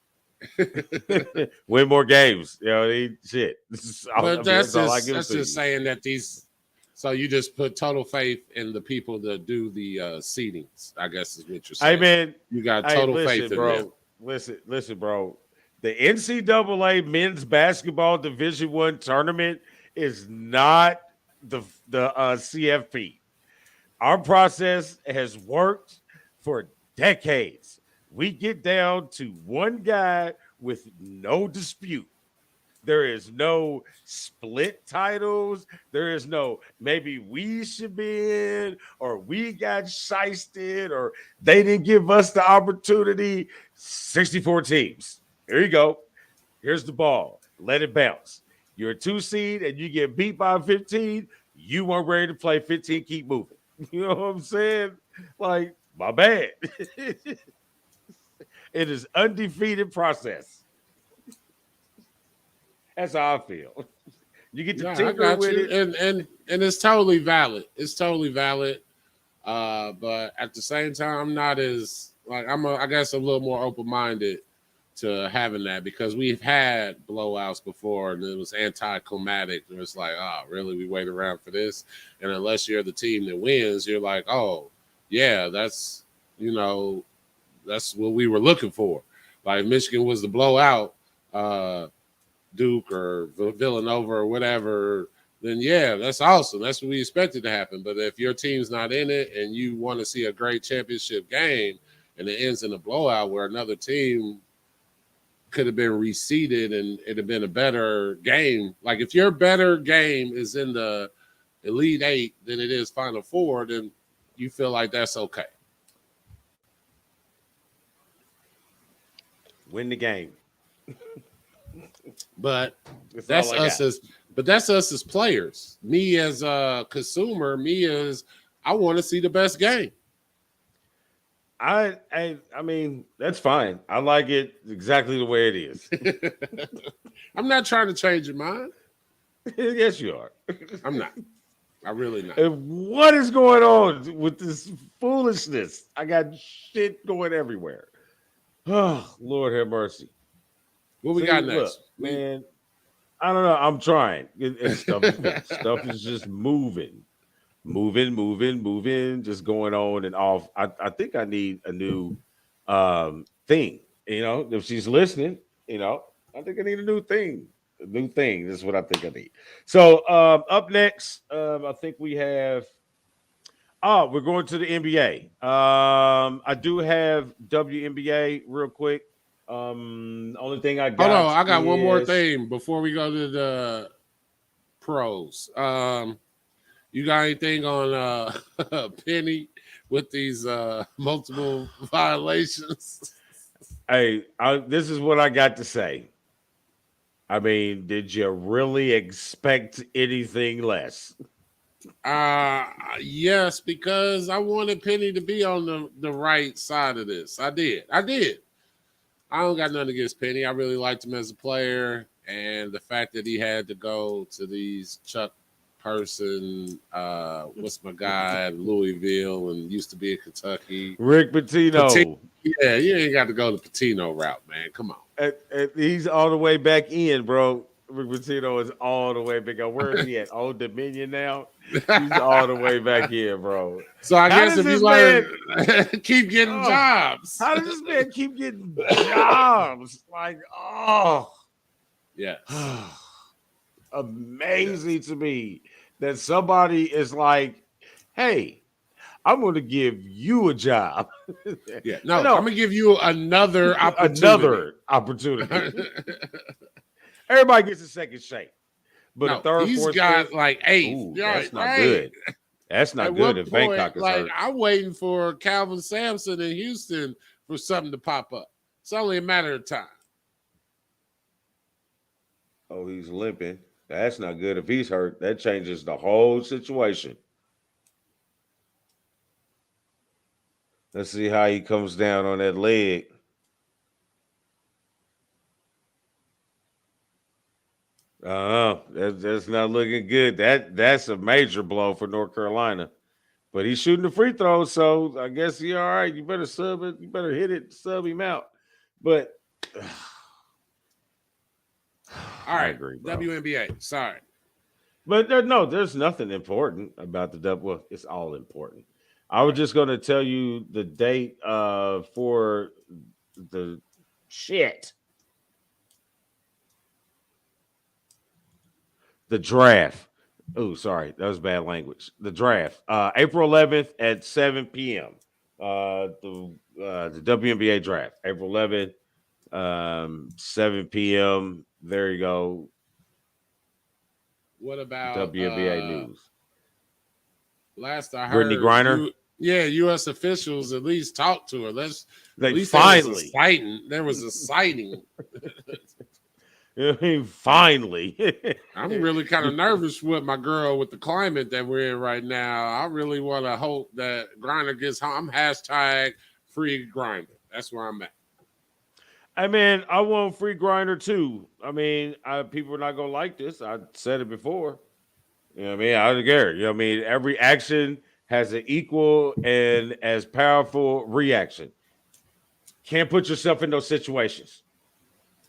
Win more games. Shit. That's just saying that these. So you just put total faith in the people that do the seedings, I guess is what you're saying. Hey, man. You got total faith in them. Listen, bro. The NCAA men's basketball Division I tournament is not the CFP. Our process has worked for decades. We get down to one guy with no dispute. There is no split titles. There is no maybe we should be in or we got shysted or they didn't give us the opportunity. 64 teams. Here you go. Here's the ball. Let it bounce. You're a 2 seed and you get beat by 15. You weren't ready to play 15. Keep moving. You know what I'm saying? Like, my bad. It is undefeated process. That's how I feel. You get to Yeah, I tinker got with you, it. and it's totally valid. It's totally valid. But at the same time, I'm not as like I guess a little more open minded to having that because we've had blowouts before and it was anticlimactic. It was like, oh, really? We wait around for this? And unless you're the team that wins, you're like, oh, yeah, that's that's what we were looking for. Like Michigan was the blowout. Duke or Villanova or whatever, then yeah, that's awesome. That's what we expected to happen. But if your team's not in it and you want to see a great championship game and it ends in a blowout where another team could have been reseeded and it'd have been a better game. Like if your better game is in the Elite Eight than it is Final Four, then you feel like that's okay. Win the game. But That's that's all I us got. as players. Me as a consumer, I want to see the best game. I mean, that's fine. I like it exactly the way it is. I'm not trying to change your mind. Yes, you are. I'm not. I really not. And what is going on with this foolishness? I got shit going everywhere. Oh, Lord have mercy. What we See, got look, next? man, I don't know. I'm trying. Stuff is just moving, just going on and off. I think I need a new thing. If she's listening, I think I need a new thing. A new thing. This is what I think I need. So up next, I think we have. Oh, we're going to the NBA. I do have WNBA real quick. Only thing I Hold got on, I got one more is thing before we go to the pros. You got anything on Penny with these multiple violations? hey, this is what I got to say. I mean, did you really expect anything less? Yes, because I wanted Penny to be on the right side of this. I did. I don't got nothing against Penny. I really liked him as a player, and the fact that he had to go to these Chuck Person, what's my guy at Louisville and used to be in Kentucky. Rick Pitino. Yeah, you ain't got to go the Patino route, man. Come on. He's all the way back in, bro. Rick Pitino is all the way back. Where is he at? Old Dominion now. He's all the way back here, bro. So I How guess does if you this learn, man? keep getting Oh, jobs. how does this man keep getting jobs? Like, oh, Yes. amazing to me that somebody is like, hey, I'm going to give you a job. Yeah. No, I'm gonna give you another opportunity. Another opportunity. Everybody gets a second shake. But No, a third, he's fourth, got fifth, like 8. ooh, Yeah, that's not right. good. That's not At good one if point, Bangkok is like hurt. I'm waiting for Calvin Sampson in Houston for something to pop up. It's only a matter of time. Oh, he's limping. That's not good if he's hurt. That changes the whole situation. Let's see how he comes down on that leg. That's not looking good. That's a major blow for North Carolina. But he's shooting the free throws, so I guess he all right. You better sub it. You better hit it, sub him out. But All I right, agree, bro. WNBA. Sorry. But there's nothing important about the double. Well, it's all important. I was just going to tell you the date for the shit. The draft. Oh, sorry. That was bad language. The draft. April 11th at 7 p.m. The WNBA draft. April 11th, 7 p.m. There you go. What about WNBA news. last I Brittany heard? Griner. U.S. officials at least talked to her. At least finally. There was a sighting. I mean, finally. I'm really kind of nervous with my girl with the climate that we're in right now. I really want to hope that Griner gets home. I'm hashtag free Griner. That's where I'm at. I mean, I want free grinder too. I mean, people are not gonna like this. I said it before. You know what I mean? I don't care. You know what I mean? Every action has an equal and as powerful reaction. Can't put yourself in those situations.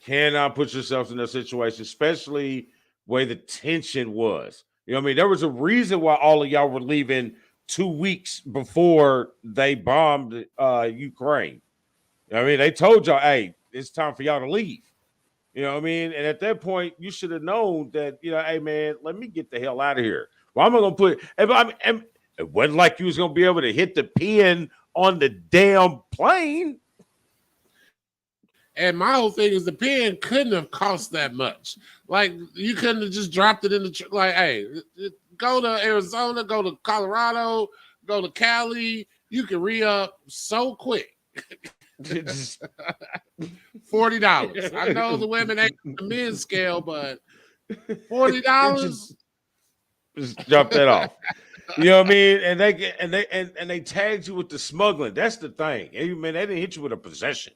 Cannot put yourself in those situations, especially where the tension was. You know what I mean? There was a reason why all of y'all were leaving 2 weeks before they bombed Ukraine. You know what I mean? They told y'all, hey, it's time for y'all to leave. You know what I mean? And at that point, you should have known that, hey man, let me get the hell out of here. Well, I'm gonna put it wasn't like you was gonna be able to hit the pin on the damn plane. And my whole thing is the pen couldn't have cost that much. Like you couldn't have just dropped it in the like, hey, go to Arizona, go to Colorado, go to Cali. You can re-up so quick. $40. I know the women ain't the men's scale, but $40. Just jump that off. You know what I mean? And they tagged you with the smuggling. That's the thing. And, man, they didn't hit you with a possession.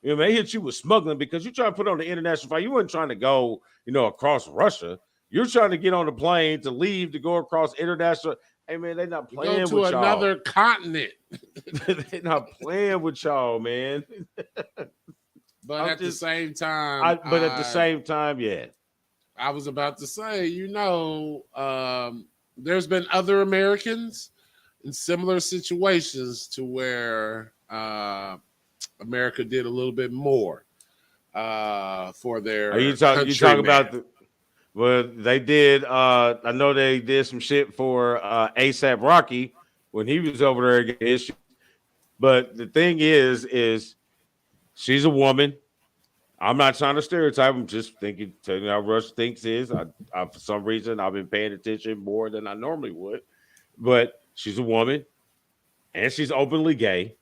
You know, they hit you with smuggling because you're trying to put on the international flight. You weren't trying to go, across Russia. You're trying to get on the plane to leave to go across international. Hey man, they're not playing with y'all. Go to another continent. They're not playing with y'all, man. But at the same time, yeah. I was about to say, there's been other Americans in similar situations to where America did a little bit more for their. Are you talking about well, they did. I know they did some shit for ASAP Rocky when he was over there getting issues. But the thing is she's a woman. I'm not trying to stereotype. I'm just telling you how Rush thinks is. I for some reason I've been paying attention more than I normally would. But she's a woman, and she's openly gay,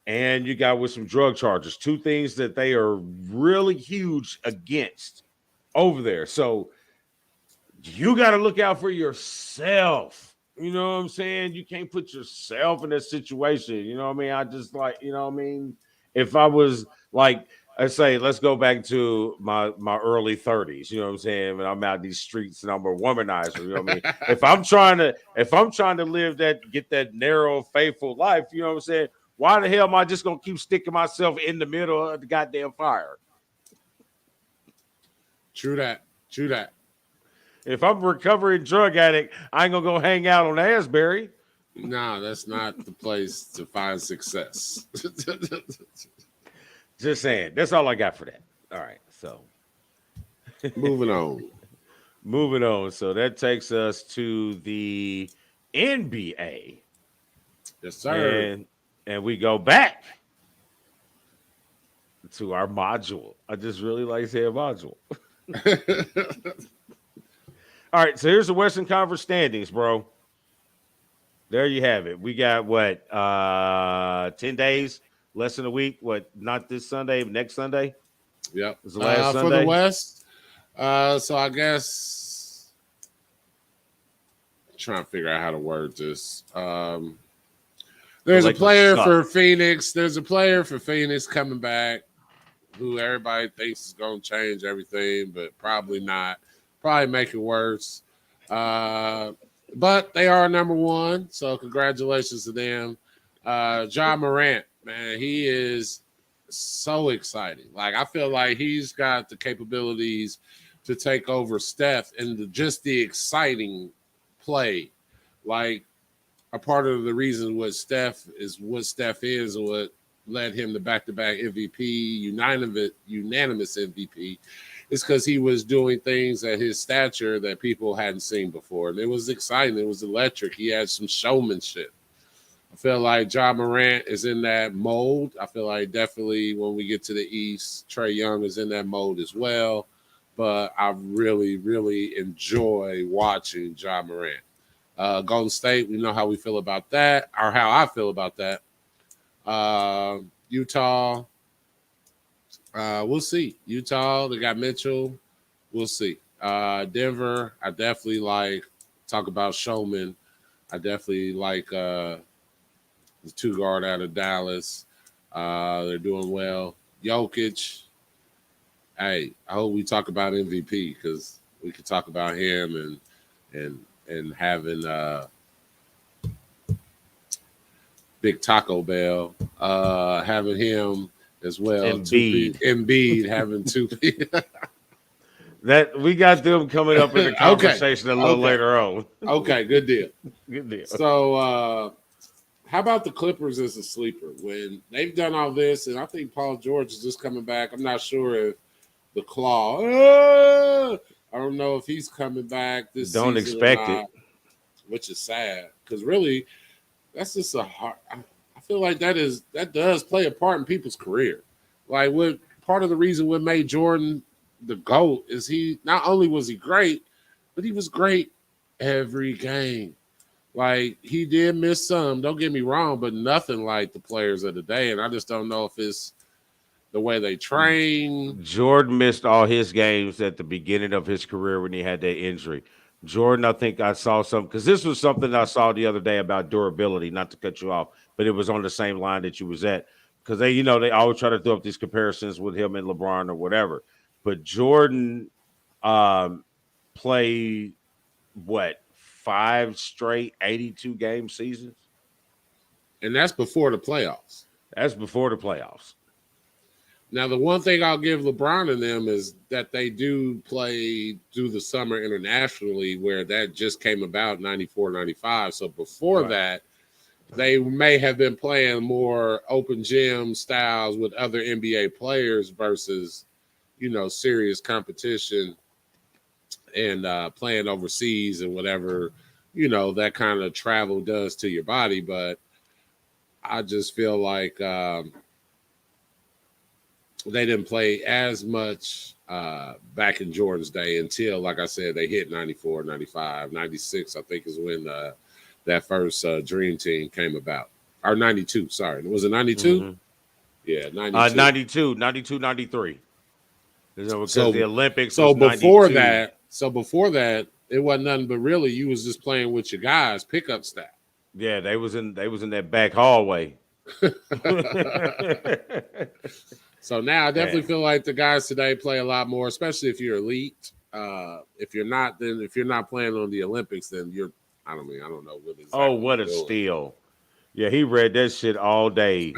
and you got with some drug charges. Two things that they are really huge against over there. So you got to look out for yourself. You know what I'm saying? You can't put yourself in that situation. You know what I mean? I just you know what I mean? If I was like, I say, let's go back to my early 30s. You know what I'm saying? When I'm out these streets and I'm a womanizer. You know what I mean? if I'm trying to live get that narrow, faithful life, you know what I'm saying? Why the hell am I just gonna keep sticking myself in the middle of the goddamn fire? True that. If I'm a recovering drug addict, I ain't gonna go hang out on Asbury. No, that's not the place to find success. Just saying. That's all I got for that. All right. So moving on. So that takes us to the NBA. Yes, sir. And we go back to our module. I just really like saying module. All right, so here's the Western Conference standings, bro. There you have it. We got 10 days, less than a week. Not this Sunday, next Sunday? Yep. It's the last Sunday. For the West. So I guess I'm trying to figure out how to word this. There's a player for Phoenix. There's a player for Phoenix coming back who everybody thinks is going to change everything, but probably not. Probably make it worse. But they are number one, so congratulations to them. Ja Morant, man, he is so exciting. Like, I feel like he's got the capabilities to take over Steph and just the exciting play. Like, a part of the reason what Steph is and what led him to back-to-back MVP, unanimous MVP, is because he was doing things at his stature that people hadn't seen before. And it was exciting. It was electric. He had some showmanship. I feel like Ja Morant is in that mold. I feel like definitely when we get to the East, Trae Young is in that mold as well. But I really, really enjoy watching Ja Morant. Golden State, we know how we feel about that, or how I feel about that. Utah, we'll see. Utah, they got Mitchell. We'll see. Denver, I definitely talk about showman. I definitely like the two guard out of Dallas. They're doing well. Jokic, Hey, I hope we talk about MVP because we could talk about him and having Big Taco Bell, having him as well. Embiid. Embiid having two. That we got them coming up in the Okay, conversation a little okay, later on. okay. Good deal. Good deal. So, how about the Clippers as a sleeper? When they've done all this, and I think Paul George is just coming back. I'm not sure if the claw. I don't know if he's coming back this Don't season or expect it. not, which is sad because really, that's just a hard. I feel like that does play a part in people's career. Like what part of the reason what made Jordan the GOAT is he not only was he great, but he was great every game. Like he did miss some, don't get me wrong, but nothing like the players of the day. And I just don't know if it's the way they train. Jordan missed all his games at the beginning of his career when he had that injury. Jordan, I think I saw some because this was something I saw the other day about durability, not to cut you off, but it was on the same line that you was at. Because they always try to throw up these comparisons with him and LeBron or whatever. But Jordan played what, 5 straight 82 game seasons? And that's before the playoffs. That's before the playoffs. Now, the one thing I'll give LeBron and them is that they do play through the summer internationally, where that just came about 94, 95. So before that, they may have been playing more open gym styles with other NBA players versus, serious competition and playing overseas and whatever, that kind of travel does to your body. But I just feel like they didn't play as much back in Jordan's day until, like I said, they hit 94, 95, 96, I think is when that first Dream Team came about. Or 92, sorry. Was it 92? Mm-hmm. Yeah, 92. 92, 93. Because So, the Olympics so was before 92. that, it wasn't nothing but really you was just playing with your guys, pickup style. Yeah, they was in that back hallway. So now I definitely Man. feel like the guys today play a lot more, especially if you're elite. If you're not, then if you're not playing on the Olympics, then I don't know what exactly. Oh, what a steal. Yeah, he read that shit all day.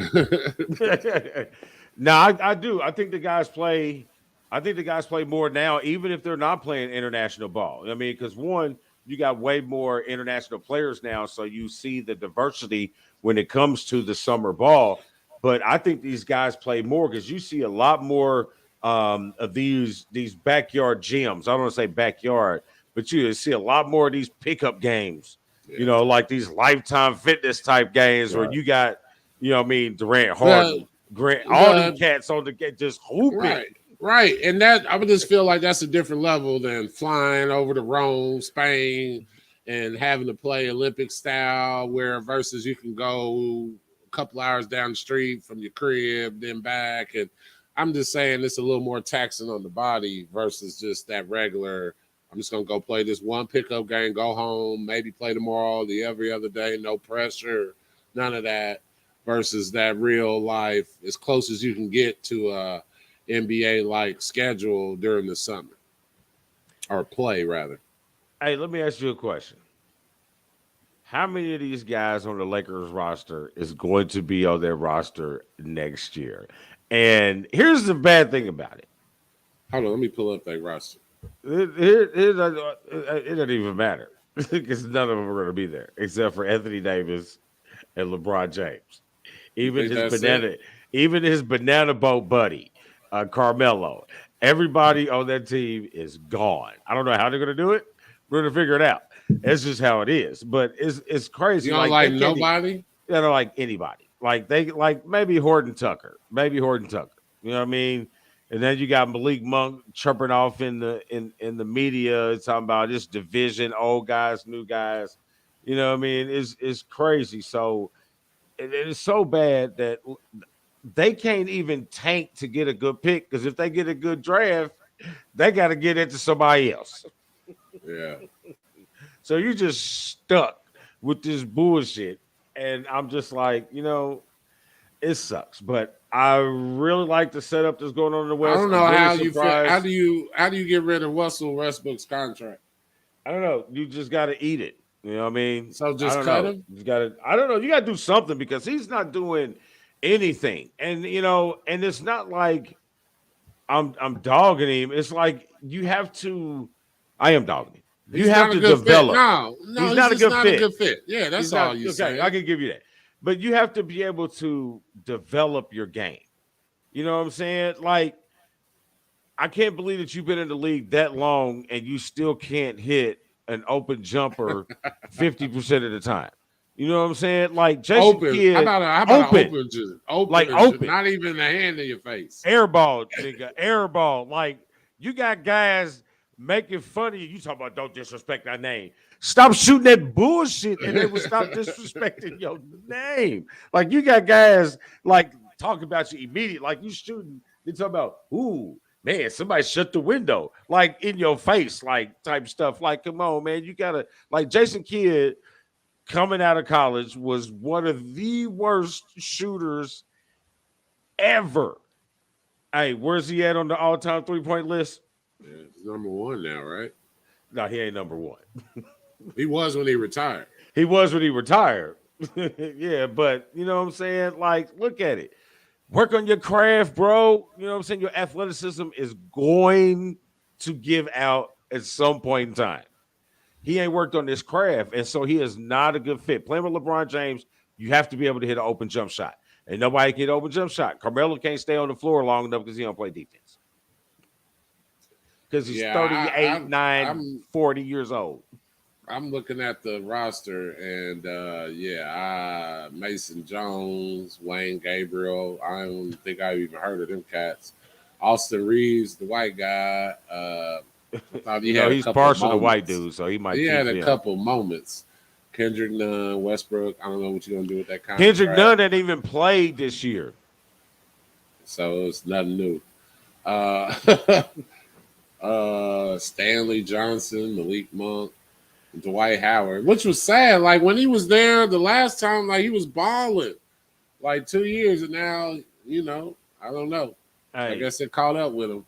No, I do. I think the guys play. I think the guys play more now, even if they're not playing international ball. I mean, because one, you got way more international players now, so you see the diversity when it comes to the summer ball. But I think these guys play more because you see a lot more of these backyard gyms. I don't want to say backyard, but you see a lot more of these pickup games. Yeah. Like these Lifetime Fitness type games where you got, Durant, Harden, Grant, all them cats on the game just hooping. Right. And that I would just feel like that's a different level than flying over to Rome, Spain, and having to play Olympic style where versus you can go a couple hours down the street from your crib, then back. And I'm just saying it's a little more taxing on the body versus just that regular. I'm just going to go play this one pickup game, go home, maybe play tomorrow, the every other day, no pressure, none of that, versus that real life, as close as you can get to a NBA-like schedule during the summer, or play, rather. Hey, let me ask you a question. How many of these guys on the Lakers roster is going to be on their roster next year? And here's the bad thing about it. Hold on, let me pull up that roster. It doesn't even matter because none of them are going to be there except for Anthony Davis and LeBron James. Even his banana boat buddy, Carmelo. Everybody on that team is gone. I don't know how they're going to do it. We're going to figure it out. It's just how it is. But it's crazy. You don't like nobody? They don't like anybody. Like they like maybe Horton Tucker. You know what I mean? And then you got Malik Monk chirping off in the media talking about this division, old guys, new guys. You know what I mean? It's crazy. So it is so bad that they can't even tank to get a good pick because if they get a good draft, they got to get it to somebody else. Yeah. So you're just stuck with this bullshit. And I'm just like, it sucks. But I really like the setup that's going on in the I West. don't I'm know really how you feel. surprised. How do you get rid of Russell Westbrook's contract? I don't know. You just got to eat it. You know what I mean? So I just don't cut know. him. You got to. I don't know. You got to do something because he's not doing anything. And and it's not like I'm dogging him. It's like you have to. I am dogging him. You He's have not a to good fit. develop. No, He's he's not a just good not a fit. good fit. Yeah, He's that's not all you okay. I saying. can give you that, but you have to be able to develop your game. You know what I'm saying? Like I can't believe that you've been in the league that long and you still can't hit an open jumper 50% of the time. You know what I'm saying? Like Jason Open. Kidd, How about an open, open? Just like open. open, Not even a hand in your face. airball, nigga, airball. Like you got guys making fun of you. You talk about don't disrespect our name. Stop shooting that bullshit, and they will stop disrespecting your name. Like you got guys like talking about you immediately. Like you shooting. They talk about, ooh, man, somebody shut the window, like in your face, like type stuff. Like, come on, man, you gotta like Jason Kidd coming out of college was one of the worst shooters ever. Hey, where's he at on the all-time three-point list? Yeah, he's #1 now, right? No, he ain't number one. He was when he retired. He was when he retired. Yeah, but you know what I'm saying? Like, look at it. Work on your craft, bro. You know what I'm saying? Your athleticism is going to give out at some point in time. He ain't worked on this craft, and so he is not a good fit. Playing with LeBron James, you have to be able to hit an open jump shot. And nobody can hit an open jump shot. Carmelo can't stay on the floor long enough because he don't play defense. Because he's Yeah, 38, 9, I'm 40 years old. I'm looking at the roster, and Mason Jones, Wayne Gabriel. I don't think I've even heard of them cats. Austin Reeves, the white guy. I thought he had a He's couple of partial to white moments. dudes, so he might He keep had a him. couple moments. Kendrick Nunn, Westbrook. I don't know what you're gonna do with that contract. Kendrick Nunn didn't even play this year. So it's nothing new. Uh, Stanley Johnson, Malik Monk, Dwight Howard, which was sad. Like when he was there the last time, like he was balling like 2 years, and now I don't know. I Hey, guess it caught up with him.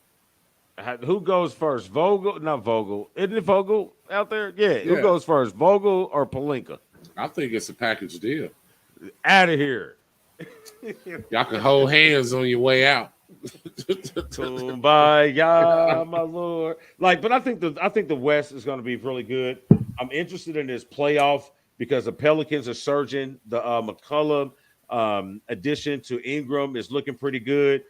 who goes first? Vogel? Not Vogel. Isn't it Vogel out there? Yeah. Who Yeah, goes first? Vogel or Palinka? I think it's a package deal. Out of here. Y'all can hold hands on your way out. Kumbaya, my lord. Like, but I think the West is going to be really good. I'm interested in this playoff because the Pelicans are surging. The McCollum addition to Ingram is looking pretty good.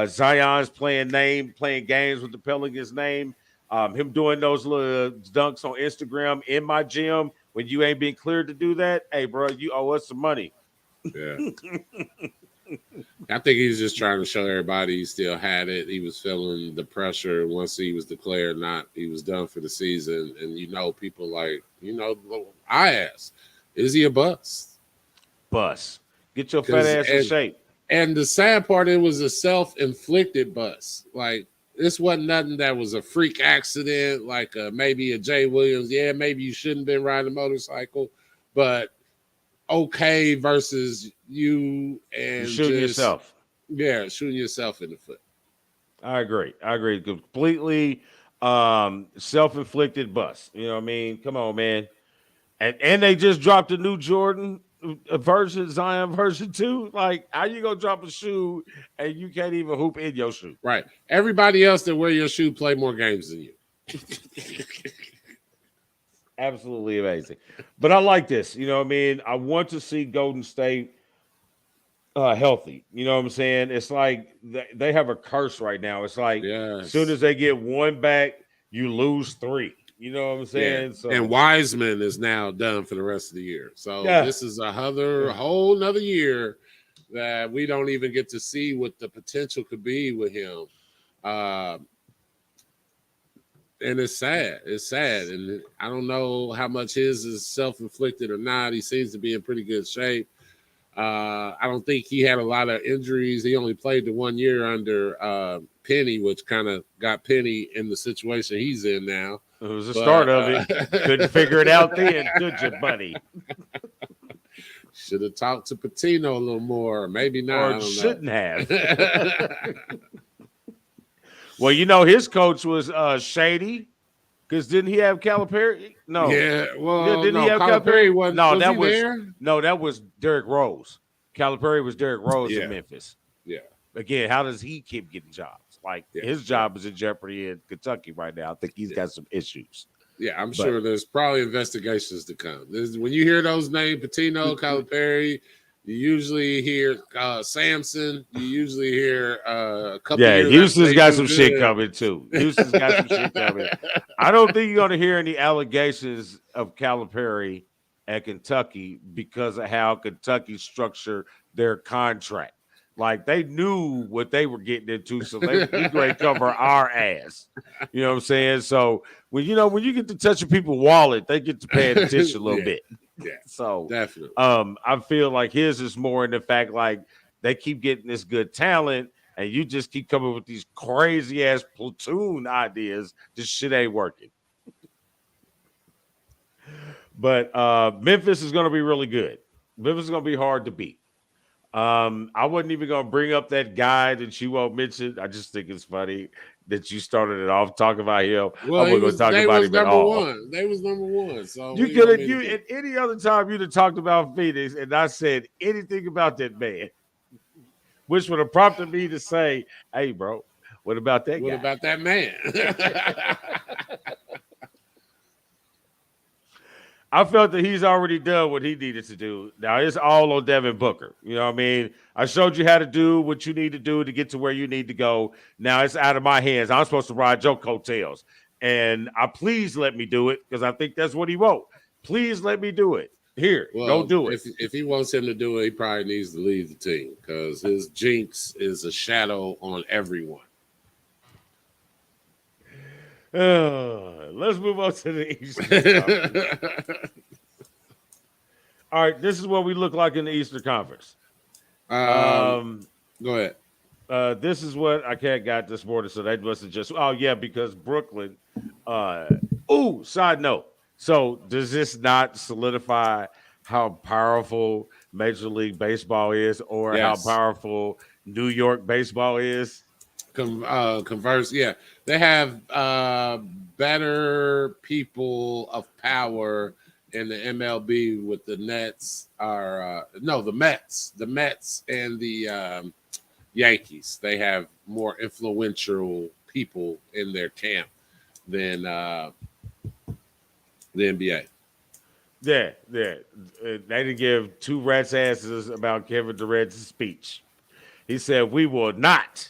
Zion's playing games with the Pelicans name. Him doing those little dunks on Instagram in my gym when you ain't been cleared to do that. Hey, bro, you owe us some money. Yeah. I think he's just trying to show everybody he still had it. He was feeling the pressure once he was declared he was done for the season. And people like, I asked, is he a bust? Bust. Get your fat ass in shape. And the sad part, it was a self-inflicted bust. Like this wasn't nothing that was a freak accident, like maybe a Jay Williams. Yeah, maybe you shouldn't have been riding a motorcycle, but okay versus you and Shooting yourself. Yeah, shooting yourself in the foot. I agree. Completely self-inflicted bust. You know what I mean? Come on, man. And they just dropped a new Jordan version, Zion version 2. Like, how you gonna drop a shoe and you can't even hoop in your shoe? Right. Everybody else that wear your shoe play more games than you. Absolutely amazing. But I like this. You know what I mean? I want to see Golden State healthy. You know what I'm saying? It's like they have a curse right now. It's like as soon as they get one back, you lose 3. You know what I'm saying? Yeah. So, and Wiseman is now done for the rest of the year. So this is whole nother year that we don't even get to see what the potential could be with him. And it's sad. It's sad. And I don't know how much his is self-inflicted or not. He seems to be in pretty good shape. I don't think he had a lot of injuries. He only played the 1 year under Penny, which kind of got Penny in the situation he's in now. It was the start of it. Couldn't figure it out then, could you, buddy? Should have talked to Patino a little more. Maybe not. I or don't shouldn't have. know. Well, you know, his coach was Shady, because didn't he have Calipari? No. Yeah. Yeah, Well, didn't he no. have Calipari Calipari? wasn't. No, Was he there? that was Derrick Rose. Calipari was Derrick Rose in Yeah. Memphis. Yeah. Again, how does he keep getting jobs? Like Yeah. his job is in jeopardy in Kentucky right now. I think he's got some issues. Yeah, I'm But- sure there's probably investigations to come. When you hear those names, Patino, Calipari, you usually hear Samson. You usually hear a couple. Yeah, years Houston's after got they some do shit good. coming too. Houston's got some shit coming. I don't think you're going to hear any allegations of Calipari at Kentucky because of how Kentucky structured their contract. Like they knew what they were getting into, so we going to cover our ass. You know what I'm saying? So when you get to touching people's wallet, they get to pay attention a little bit. Yeah, So definitely. I feel like his is more in the fact like they keep getting this good talent, and you just keep coming with these crazy ass platoon ideas. This shit ain't working. But Memphis is going to be really good. Memphis is going to be hard to beat. I wasn't even going to bring up that guy that you won't mention. I just think it's funny that you started it off talking about him. Well, I wasn't going to talk about him at all. One. They was number one. So You could have at any other time you'd have talked about Phoenix and not said anything about that man, which would have prompted me to say, "Hey, bro, what about that guy? What about that man?" I felt that he's already done what he needed to do. Now it's all on Devin Booker. You know what I mean? I showed you how to do what you need to do to get to where you need to go. Now it's out of my hands. I'm supposed to ride your coattails. And please let me do it because I think that's what he wrote. Please let me do it. Here, go do it. If he wants him to do it, he probably needs to leave the team because his jinx is a shadow on everyone. Let's move on to the Eastern Conference. All right, this is what we look like in the Eastern Conference. Go ahead. This is what I can't got this morning, so they must have just. Oh yeah, because Brooklyn. Side note. So does this not solidify how powerful Major League Baseball is, or how powerful New York baseball is? Converse, yeah, they have better people of power in the MLB with the Nets the Mets and the Yankees. They have more influential people in their camp than the NBA. Yeah. They didn't give two rats' asses about Kevin Durant's speech. He said, "We will not."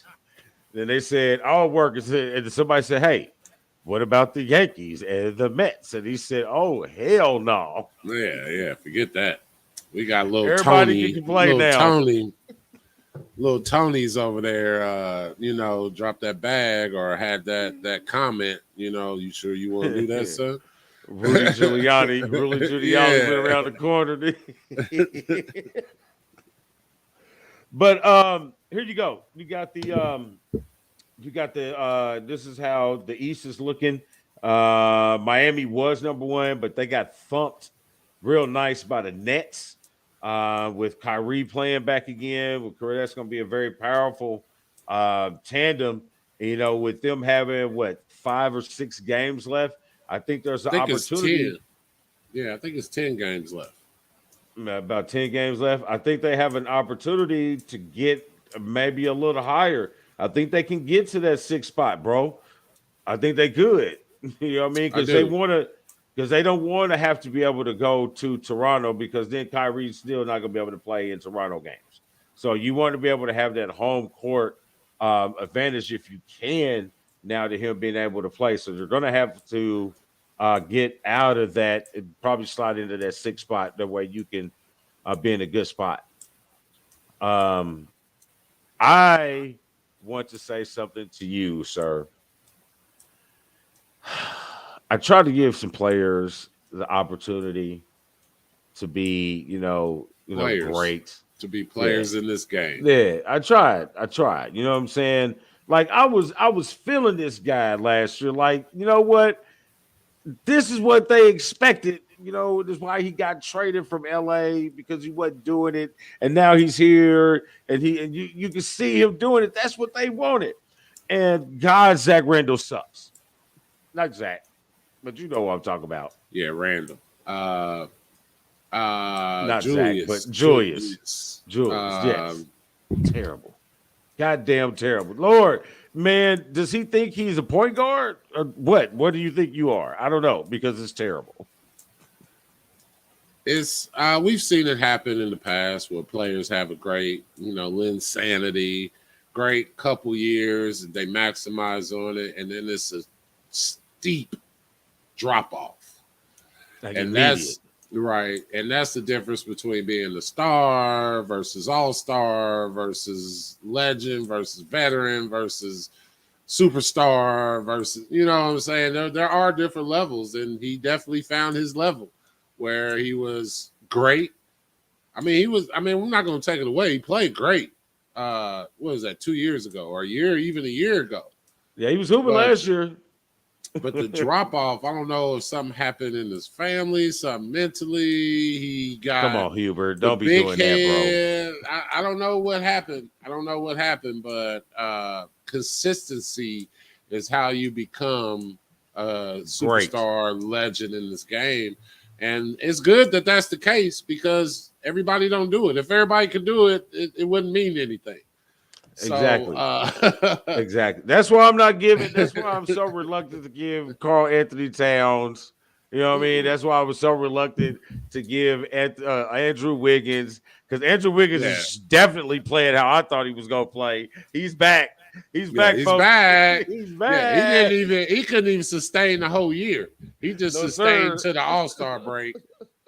Then they said, "All workers," and somebody said, "Hey, what about the Yankees and the Mets?" And he said, "Oh, hell no." Yeah, forget that. We got little Everybody Tony, can complain now. Little Tony's over there, dropped that bag or had that comment. You sure you want to do that, son? Rudy Giuliani went around the corner. But here you go. You got the this is how the East is looking. Miami was number one, but they got thumped real nice by the Nets. With Kyrie playing back again, that's going to be a very powerful tandem. With them having 5 or 6 games left, I think there's an opportunity. I think it's 10 games left. About 10 games left. I think they have an opportunity to get maybe a little higher. I think they can get to that 6th spot, bro. I think they could. You know what I mean? Because they don't want to have to be able to go to Toronto because then Kyrie's still not going to be able to play in Toronto games. So you want to be able to have that home court advantage if you can now to him being able to play. So they're going to have to get out of that and probably slide into that 6th spot. That way you can be in a good spot. I want to say something to you, sir. I try to give some players the opportunity to be, great. To be players in this game. Yeah, I tried. You know what I'm saying? Like I was feeling this guy last year. Like, you know what? This is what they expected that's why he got traded from LA because he wasn't doing it, and now he's here, and you can see him doing it. That's what they wanted. And God, Zach Randall sucks. Not Zach, but you know what I'm talking about. Yeah, Randall. Not Zach, Julius. but Julius. Julius. Julius, yes. Terrible. Goddamn terrible. Lord, man, does he think he's a point guard? Or what? What do you think you are? I don't know, because it's terrible. It's we've seen it happen in the past where players have a great, insanity, great couple years, and they maximize on it, and then it's a steep drop off. Like And immediate. that's right. And that's the difference between being the star versus all-star versus legend versus veteran versus superstar versus, you know what I'm saying? There are different levels, and he definitely found his level where he was great. We're not going to take it away. He played great. What was that, 2 years ago or even a year ago? Yeah, he was hooping last year. But the drop off, I don't know if something happened in his family, something mentally. He got Come on, Hubert. Don't be doing head. that, bro. I don't know what happened. But consistency is how you become a superstar legend in this game. And it's good that that's the case because everybody don't do it. If everybody could do it, it wouldn't mean anything. Exactly. So, exactly. That's why I'm not giving. That's why I'm so reluctant to give Carl Anthony Towns. You know what I mean? That's why I was so reluctant to give Andrew Wiggins, because Andrew Wiggins is definitely playing how I thought he was going to play. He's back. He's back, he's folks. back. He's back. Yeah, he couldn't even sustain the whole year. He just sustained to the All-Star break,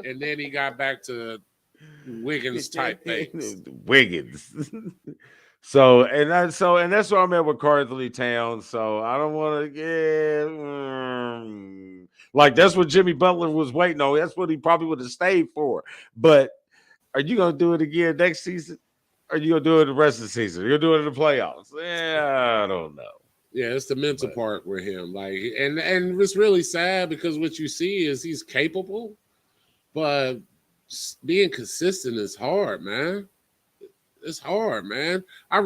and then he got back to Wiggins type things. Wiggins. So that's where I'm at with Carl Anthony Towns. So I don't want to get like that's what Jimmy Butler was waiting on. That's what he probably would have stayed for. But are you gonna do it again next season? Or are you gonna do it the rest of the season? You're doing it in the playoffs. Yeah, I don't know. Yeah, it's the mental part with him. Like, and it's really sad because what you see is he's capable, but being consistent is hard, man. It's hard, man. I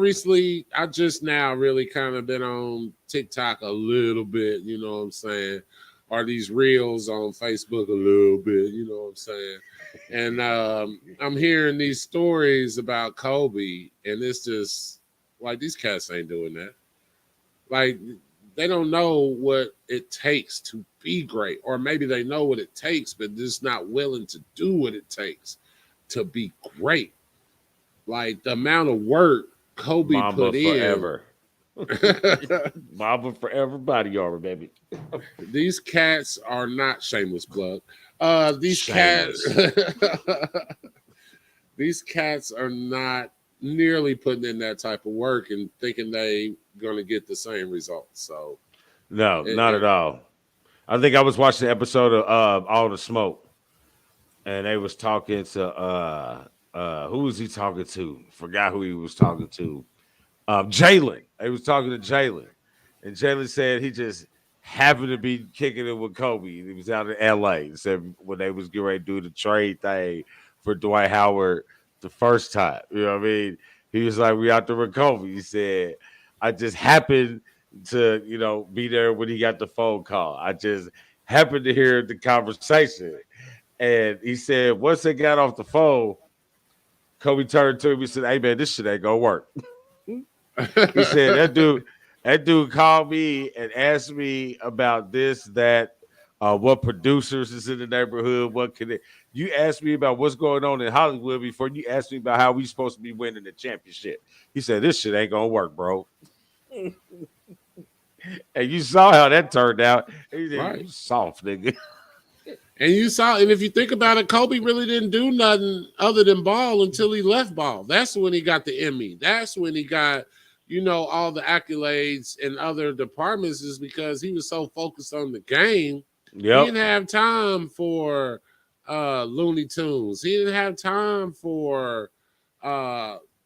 just now really kind of been on TikTok a little bit, you know what I'm saying? Or these reels on Facebook a little bit, you know what I'm saying? And I'm hearing these stories about Kobe, and it's just like these cats ain't doing that. Like, they don't know what it takes to be great, or maybe they know what it takes, but just not willing to do what it takes to be great. Like the amount of work Kobe Mamba put forever. in. Mamba forever, body armor, baby. These cats are not shameless plug. These cats are not nearly putting in that type of work and thinking they going to get the same results. So no, not at all. I think I was watching the episode of All the Smoke, and they was talking to who was he talking to? Forgot who he was talking to. Jalen. They was talking to Jalen, and Jalen said he just happened to be kicking it with Kobe. He was out in L.A. He said when they was getting ready to do the trade thing for Dwight Howard the first time. You know what I mean? He was like, "We out there with Kobe." He said, "I just happened to be there when he got the phone call. I just happened to hear the conversation." And he said, once they got off the phone, Kobe turned to him. He said, "Hey man, this shit ain't gonna work." He said, that dude called me and asked me about this, that, what producers is in the neighborhood, you asked me about what's going on in Hollywood before you asked me about how we supposed to be winning the championship. He said, this shit ain't gonna work, bro. And you saw how that turned out. He said, right. You soft, nigga. And if you think about it, Kobe really didn't do nothing other than ball until he left ball. That's when he got the Emmy. That's when he got, all the accolades in other departments, is because he was so focused on the game. Yep. He didn't have time for Looney Tunes. He didn't have time for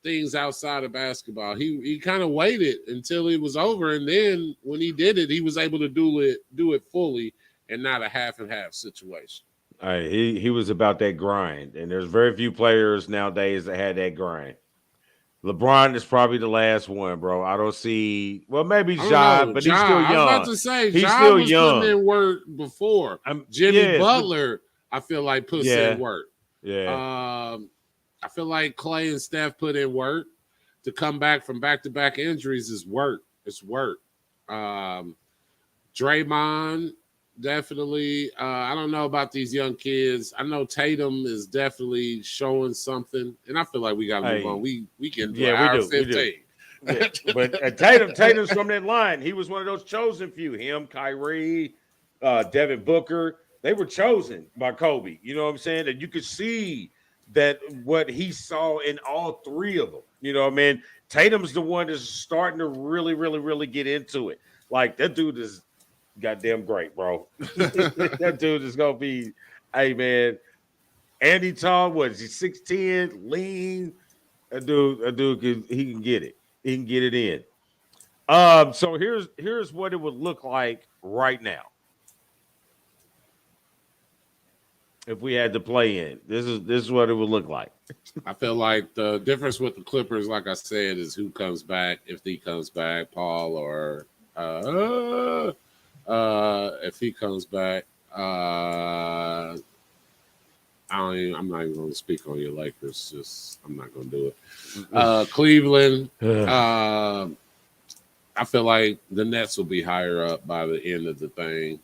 things outside of basketball. He kind of waited until it was over, and then when he did it, he was able to do it fully and not a half and half situation. He was about that grind, and there's very few players nowadays that had that grind. LeBron is probably the last one, bro. I don't see. Well, maybe I don't Ja, know. but he's still Ja, I was about young. to say, He's Ja still was putting young. in work before. Jimmy Yes, but Butler, I feel like puts in yeah, work. yeah. I feel like Clay and Steph put in work. To come back from back-to-back injuries is work. It's work. Um, Draymond, definitely. I don't know about these young kids. I know Tatum is definitely showing something, and I feel like we got to move on. Hey, We get into yeah, an we hour do, we do. 15. Yeah, but Tatum's from that line. He was one of those chosen few. Him, Kyrie, Devin Booker. They were chosen by Kobe. You know what I'm saying? And you could see that what he saw in all three of them. You know what I mean? Tatum's the one that's starting to really, really, really get into it. Like that dude is goddamn great, bro. That dude is gonna be, hey man, Andy Tom, what is he, 6'10, lean? He can get it. He can get it in. So here's what it would look like right now if we had to play in. This is what it would look like. I feel like the difference with the Clippers, like I said, is who comes back. If he comes back, Paul, or if he comes back, I'm not even going to speak on your Lakers. Just I'm not going to do it. Cleveland. I feel like the Nets will be higher up by the end of the thing.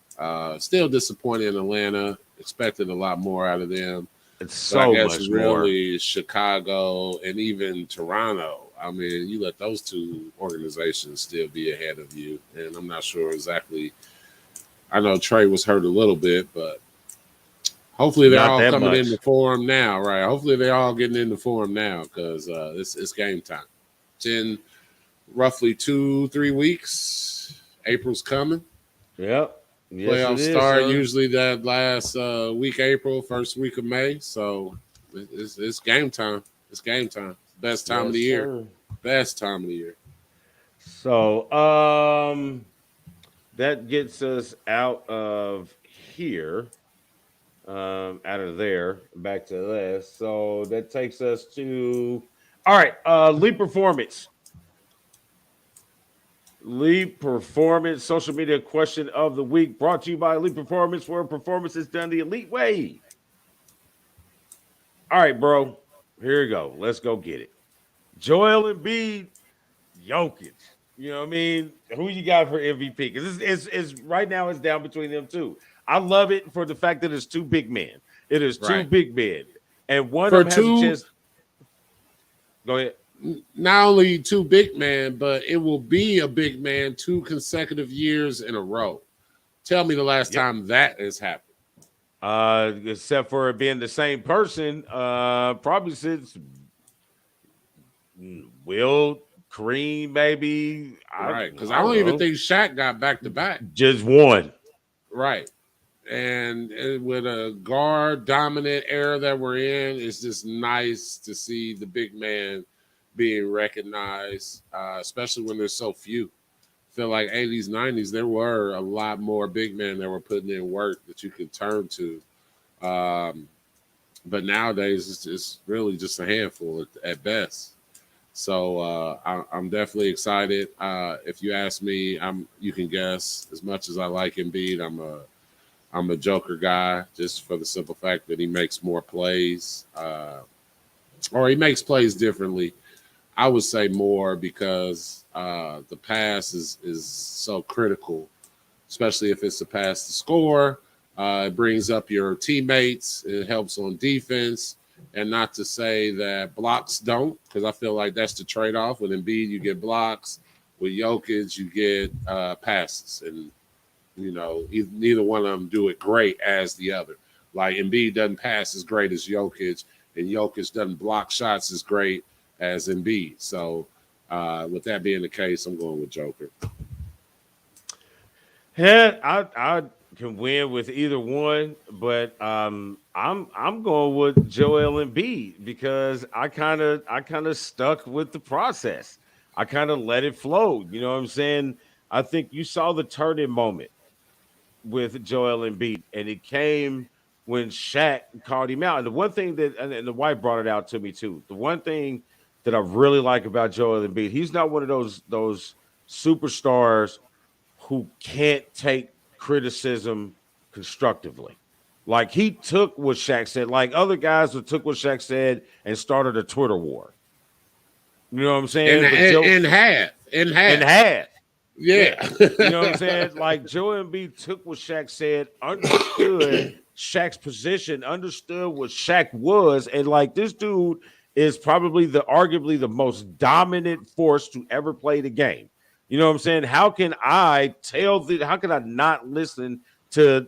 Still disappointed in Atlanta. Expected a lot more out of them. It's But I so guess much more. really Chicago and even Toronto. I mean, you let those two organizations still be ahead of you. And I'm not sure exactly. I know Trey was hurt a little bit, but hopefully they're Not all that coming into much. form now, right? Hopefully they're all getting into form now because it's game time. It's in roughly 2-3 weeks. April's coming. Yep. Yes, it Playoffs is, start sir. usually that last week April, first week of May. So it's game time. It's game time. Best time of Yes, the year. sir. Best time of the year. So that gets us out of here. Out of there, back to this. So that takes us to all right, Leap Performance. Leap Performance social media question of the week brought to you by Leap Performance, where performance is done the elite way. All right, bro. Here we go. Let's go get it. Joel Embiid, Jokic. You know what I mean? Who you got for MVP? Because it's right now it's down between them two. I love it for the fact that it's two big men. It is two Right. big men, and one of For them has a two, chance. Go ahead. not only two big men, but it will be a big man 2 consecutive years in a row. Tell me the last Yep. time that has happened. Except for it being the same person, probably since Will Kareem, maybe. I Right. Because I I don't don't even know. think Shaq got back to back. Just one. Right. And with a guard dominant era that we're in, it's just nice to see the big man being recognized, especially when there's so few. I feel like 80s, 90s, there were a lot more big men that were putting in work that you could turn to. Um, but nowadays, it's really just a handful at best. So I'm definitely excited. If you ask me, you can guess as much as I like Embiid. I'm a Joker guy just for the simple fact that he makes more plays, or he makes plays differently. I would say more because the pass is so critical, especially if it's a pass to score. It brings up your teammates. It helps on defense. And not to say that blocks don't, because I feel like that's the trade off. With Embiid, you get blocks. With Jokic, you get passes. And neither one of them do it great as the other. Like Embiid doesn't pass as great as Jokic, and Jokic doesn't block shots as great as Embiid. So, with that being the case, I'm going with Joker. Yeah, I can win with either one, but I'm going with Joel Embiid because I kind of stuck with the process. I kind of let it flow. You know what I'm saying? I think you saw the turning moment with Joel Embiid, and it came when Shaq called him out. And the one thing that, and the wife brought it out to me too. The one thing that I really like about Joel Embiid, he's not one of those superstars who can't take criticism constructively. Like he took what Shaq said, like other guys who took what Shaq said and started a Twitter war. You know what I'm saying? But Joe in half. in half. Yeah. You know what I'm saying? Like Joel Embiid took what Shaq said, understood Shaq's position, understood what Shaq was, and like this dude is probably arguably the most dominant force to ever play the game. You know what I'm saying? How can I how can I not listen to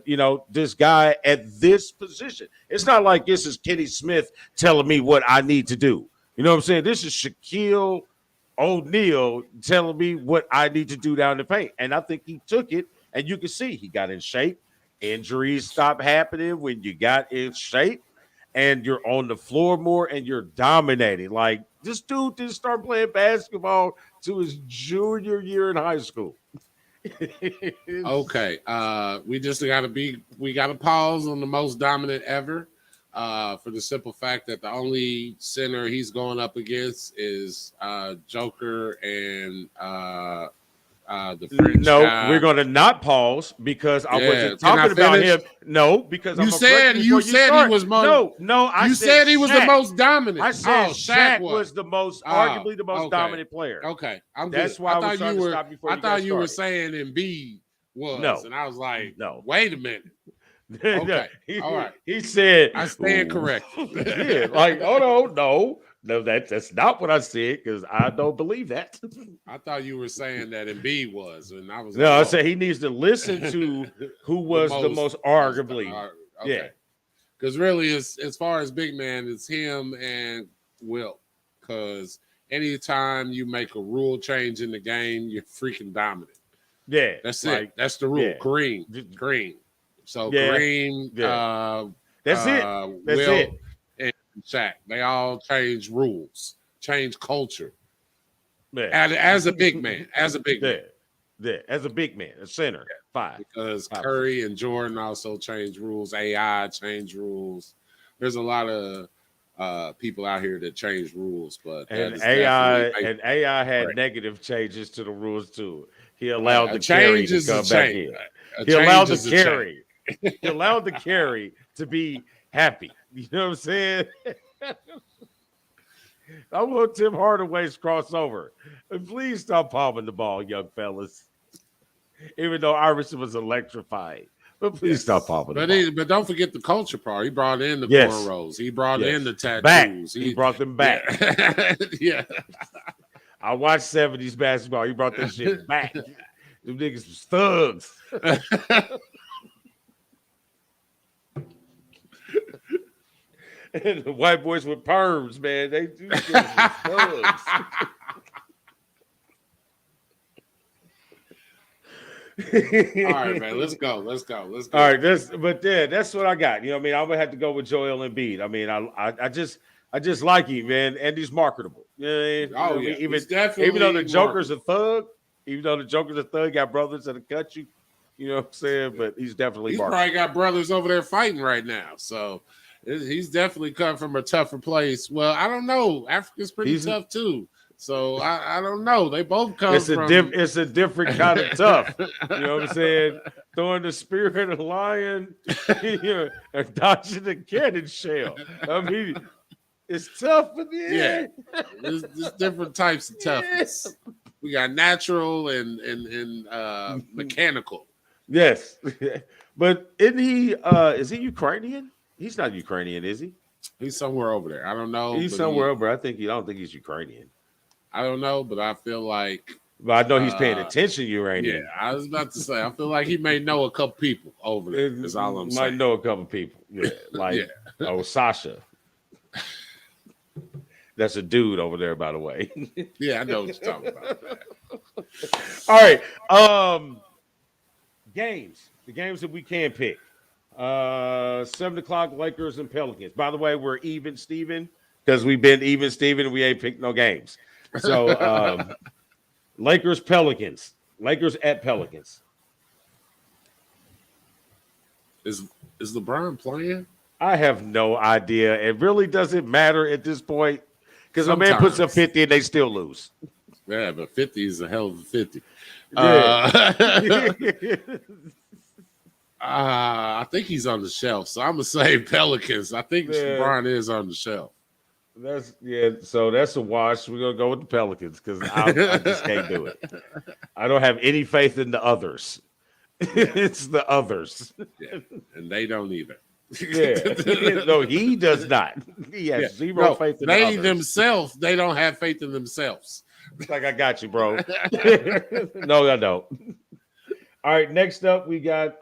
this guy at this position? It's not like this is Kenny Smith telling me what I need to do. You know what I'm saying? This is Shaquille O'Neal telling me what I need to do down the paint. And I think he took it, and you can see he got in shape. Injuries stop happening when you got in shape and you're on the floor more and you're dominating. Like this dude didn't start playing basketball to his junior year in high school. Okay. We gotta pause on the most dominant ever. For the simple fact that the only center he's going up against is Joker and the French guy. We're going to not pause because I wasn't talking about him. No, because you said he was most. I said he was the most dominant. I said Shaq was the most, arguably the most dominant player. Okay, that's why I was trying to stop before. I thought you were saying Embiid was, and I was like, no, wait a minute. Okay, all right. He said, "I stand correct." Yeah, like, oh no, that's not what I said because I don't believe that. I thought you were saying that Embiid was, and I was no. Like, I said he needs to listen to who was the most arguably. Okay. Yeah, because really, as far as big man, it's him and Wilt. Because anytime you make a rule change in the game, you're freaking dominant. Yeah, that's it. That's the rule. Yeah. Kareem. So Kareem, that's it. That's Will, it. And Shaq, they all change rules, change culture. Yeah. As a big man, man. As a big man, a center, five. Because Curry and Jordan also change rules. AI change rules. There's a lot of people out here that change rules, but AI had negative changes to the rules too. He allowed the carry to come back in. He allowed the carry. He allowed the carry to be happy. You know what I'm saying? I want Tim Hardaway's crossover. And please stop palming the ball, young fellas. Even though Iverson was electrifying. But please stop palming the ball. But don't forget the culture part. He brought in the cornrows. He brought in the tattoos. Back. He brought them back. Yeah. I watched 70s basketball. He brought that shit back. Them niggas was thugs. And the white boys with perms, man. They do thugs. All right, man. Let's go. All right, that's what I got. You know what I mean? I'm gonna have to go with Joel Embiid. I mean, I just like him, man, and he's marketable. You know what I mean? Even though the Joker's a thug, got brothers that'll cut you. You know what I'm saying? But he's definitely probably got brothers over there fighting right now. So he's definitely come from a tougher place. Well, I don't know. Africa's pretty tough too. So I don't know. They both come from. It's a different kind of tough. You know what I'm saying? Throwing the spear at a lion, and dodging the cannon shell. I mean, it's tough, but there's different types of toughness. Yeah. We got natural and mechanical. Yes, but isn't he? Is he Ukrainian? He's not Ukrainian, is he? He's somewhere over there. I don't know. He's somewhere over. I don't think he's Ukrainian. I don't know, but I feel like. But I know he's paying attention to Ukrainian. Yeah, I was about to say. I feel like he may know a couple people over there. That's all I'm saying. Might know a couple people. Yeah, like Sasha. That's a dude over there, by the way. Yeah, I know what you're talking about. All right. Games. The games that we can pick. 7 o'clock Lakers and Pelicans. By the way, we're even, Steven, because we've been even, Steven, and we ain't picked no games. So Lakers, Pelicans. Lakers at Pelicans. Is LeBron playing? I have no idea. It really doesn't matter at this point because a man puts up Sometimes. 50 and they still lose. Yeah, but 50 is a hell of a 50. Yeah. I think he's on the shelf, so I'm gonna say Pelicans. I think Yeah. LeBron is on the shelf. So that's a wash. We're gonna go with the Pelicans because I just can't do it. I don't have any faith in the others. It's the others. Yeah, and they don't either. Yeah. No, he does not. He has zero faith in the they others. themselves, they don't have faith in themselves. Like, I got you, bro. No, I don't. All right, next up we got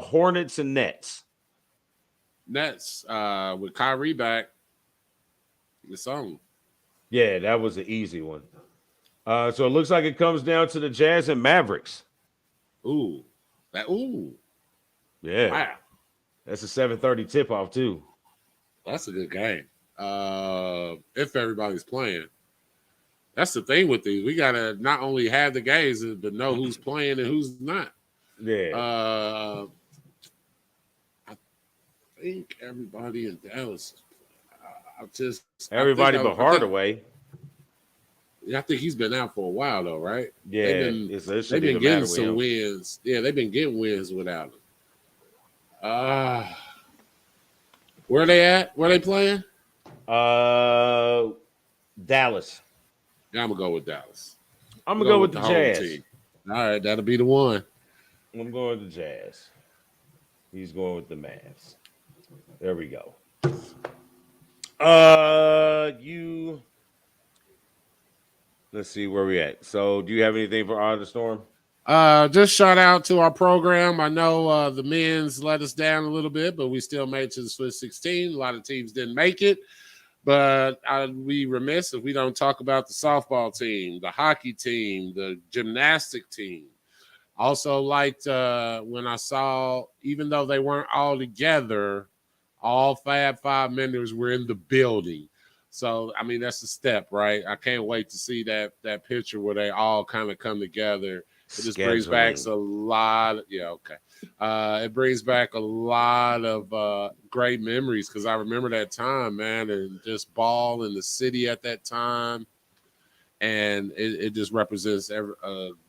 Hornets and Nets. Nets, with Kyrie back, it's on. Yeah, that was an easy one. So it looks like it comes down to the Jazz and Mavericks. Ooh. Yeah. Wow. That's a 7:30 tip-off, too. That's a good game. If everybody's playing. That's the thing with these. We gotta not only have the games, but know who's playing and who's not. Yeah. I think everybody in Dallas. Everybody but Hardaway. I think he's been out for a while though, right? Yeah, they've been getting some wins. Yeah, they've been getting wins without him. Where they at? Where they playing? Dallas. Yeah, I'm gonna go with Dallas. I'm gonna go with the Jazz. Team. All right, that'll be the one. I'm going with the Jazz. He's going with the Mavs. There we go. Let's see where we at. So, do you have anything for Eye of the Storm? Just shout out to our program. I know the men's let us down a little bit, but we still made it to the Sweet 16. A lot of teams didn't make it, but we remiss if we don't talk about the softball team, the hockey team, the gymnastic team. Also liked when I saw, even though they weren't all together, all Fab Five members were in the building. So, I mean, that's a step, right? I can't wait to see that picture where they all kind of come together. It just brings back a lot. It brings back a lot of great memories because I remember that time, man, and just ball in the city at that time. And it just represents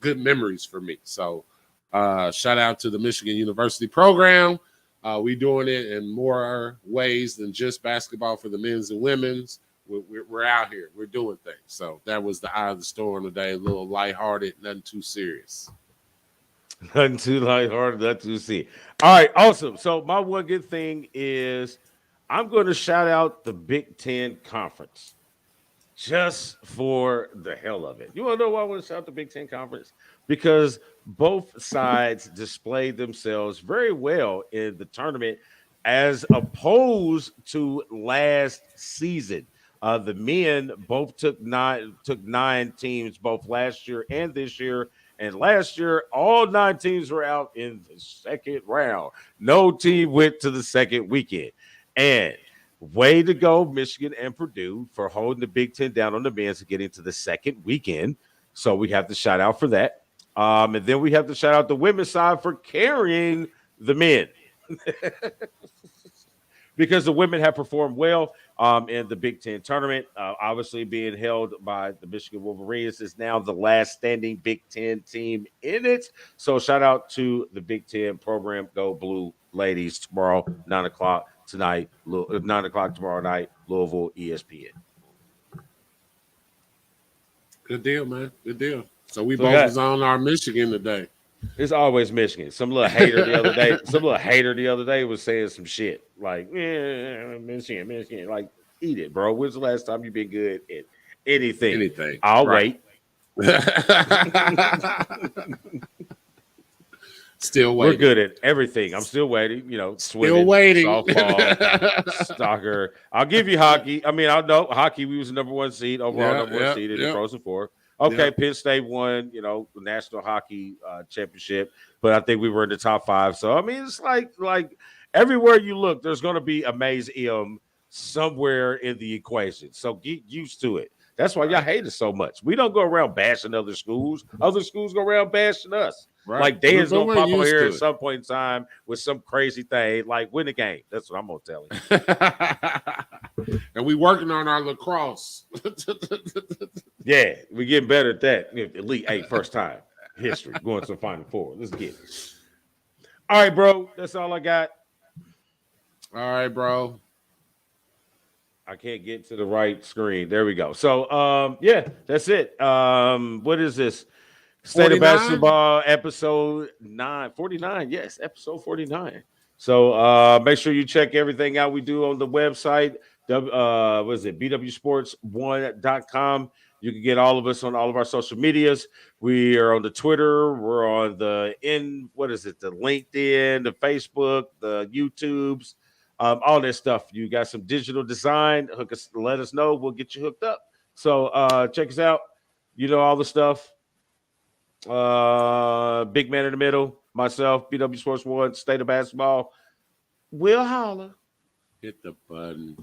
good memories for me. So shout out to the Michigan University program. We doing it in more ways than just basketball for the men's and women's. We're out here. We're doing things. So that was the Eye of the Storm today. A little lighthearted, nothing too serious. Nothing too lighthearted, nothing too serious. All right, awesome. So my one good thing is I'm going to shout out the Big Ten Conference just for the hell of it. You want to know why I want to shout out the Big Ten Conference? Because both sides displayed themselves very well in the tournament as opposed to last season. The men both took nine teams both last year and this year. And last year, all 9 teams were out in the second round. No team went to the second weekend. And way to go, Michigan and Purdue, for holding the Big Ten down on the men's and getting to the second weekend. So we have to shout out for that. And then we have to shout out the women's side for carrying the men. Because the women have performed well in the Big Ten tournament. Obviously, being held by the Michigan Wolverines is now the last standing Big Ten team in it. So shout out to the Big Ten program. Go Blue ladies tomorrow, 9 o'clock tonight, 9 o'clock tomorrow night, Louisville, ESPN. Good deal, man. Good deal. So we both was on our Michigan today. It's always Michigan. Some little hater the other day was saying some shit like, Michigan. Like, eat it, bro. When's the last time you've been good at anything? Anything. I'll wait. Still waiting. We're good at everything. I'm still waiting. Swimming, still waiting. Softball, soccer. I'll give you hockey. I mean, I know hockey. We was the number 1 seed overall, number 1 seed in the Frozen Four. Okay, Penn State won, the National Hockey Championship, but I think we were in the top 5. So I mean, it's like everywhere you look, there's going to be a Maze M somewhere in the equation. So get used to it. That's why y'all hate us so much. We don't go around bashing other schools. Other schools go around bashing us. Right. Like Dan's But gonna we're pop on used here to at some point in time with some crazy thing, like win the game. That's what I'm gonna tell him. it. And we working on our lacrosse. Yeah, we getting better at that. Elite Eight, first time history, going to the Final Four. Let's get it. All right, bro. That's all I got. All right, bro. I can't get to the right screen. There we go. So yeah, that's it. What is this? State of 49? Basketball episode 49. Yes, episode 49. So make sure you check everything out we do on the website. What is it? BWSPORTS1.com. You can get all of us on all of our social medias. We are on the Twitter. We're on the the LinkedIn, the Facebook, the YouTubes, all that stuff. You got some digital design, hook us, let us know. We'll get you hooked up. So check us out. You know all the stuff. Big man in the middle, myself, BW Sports 1, State of Basketball. We'll holler. Hit the button.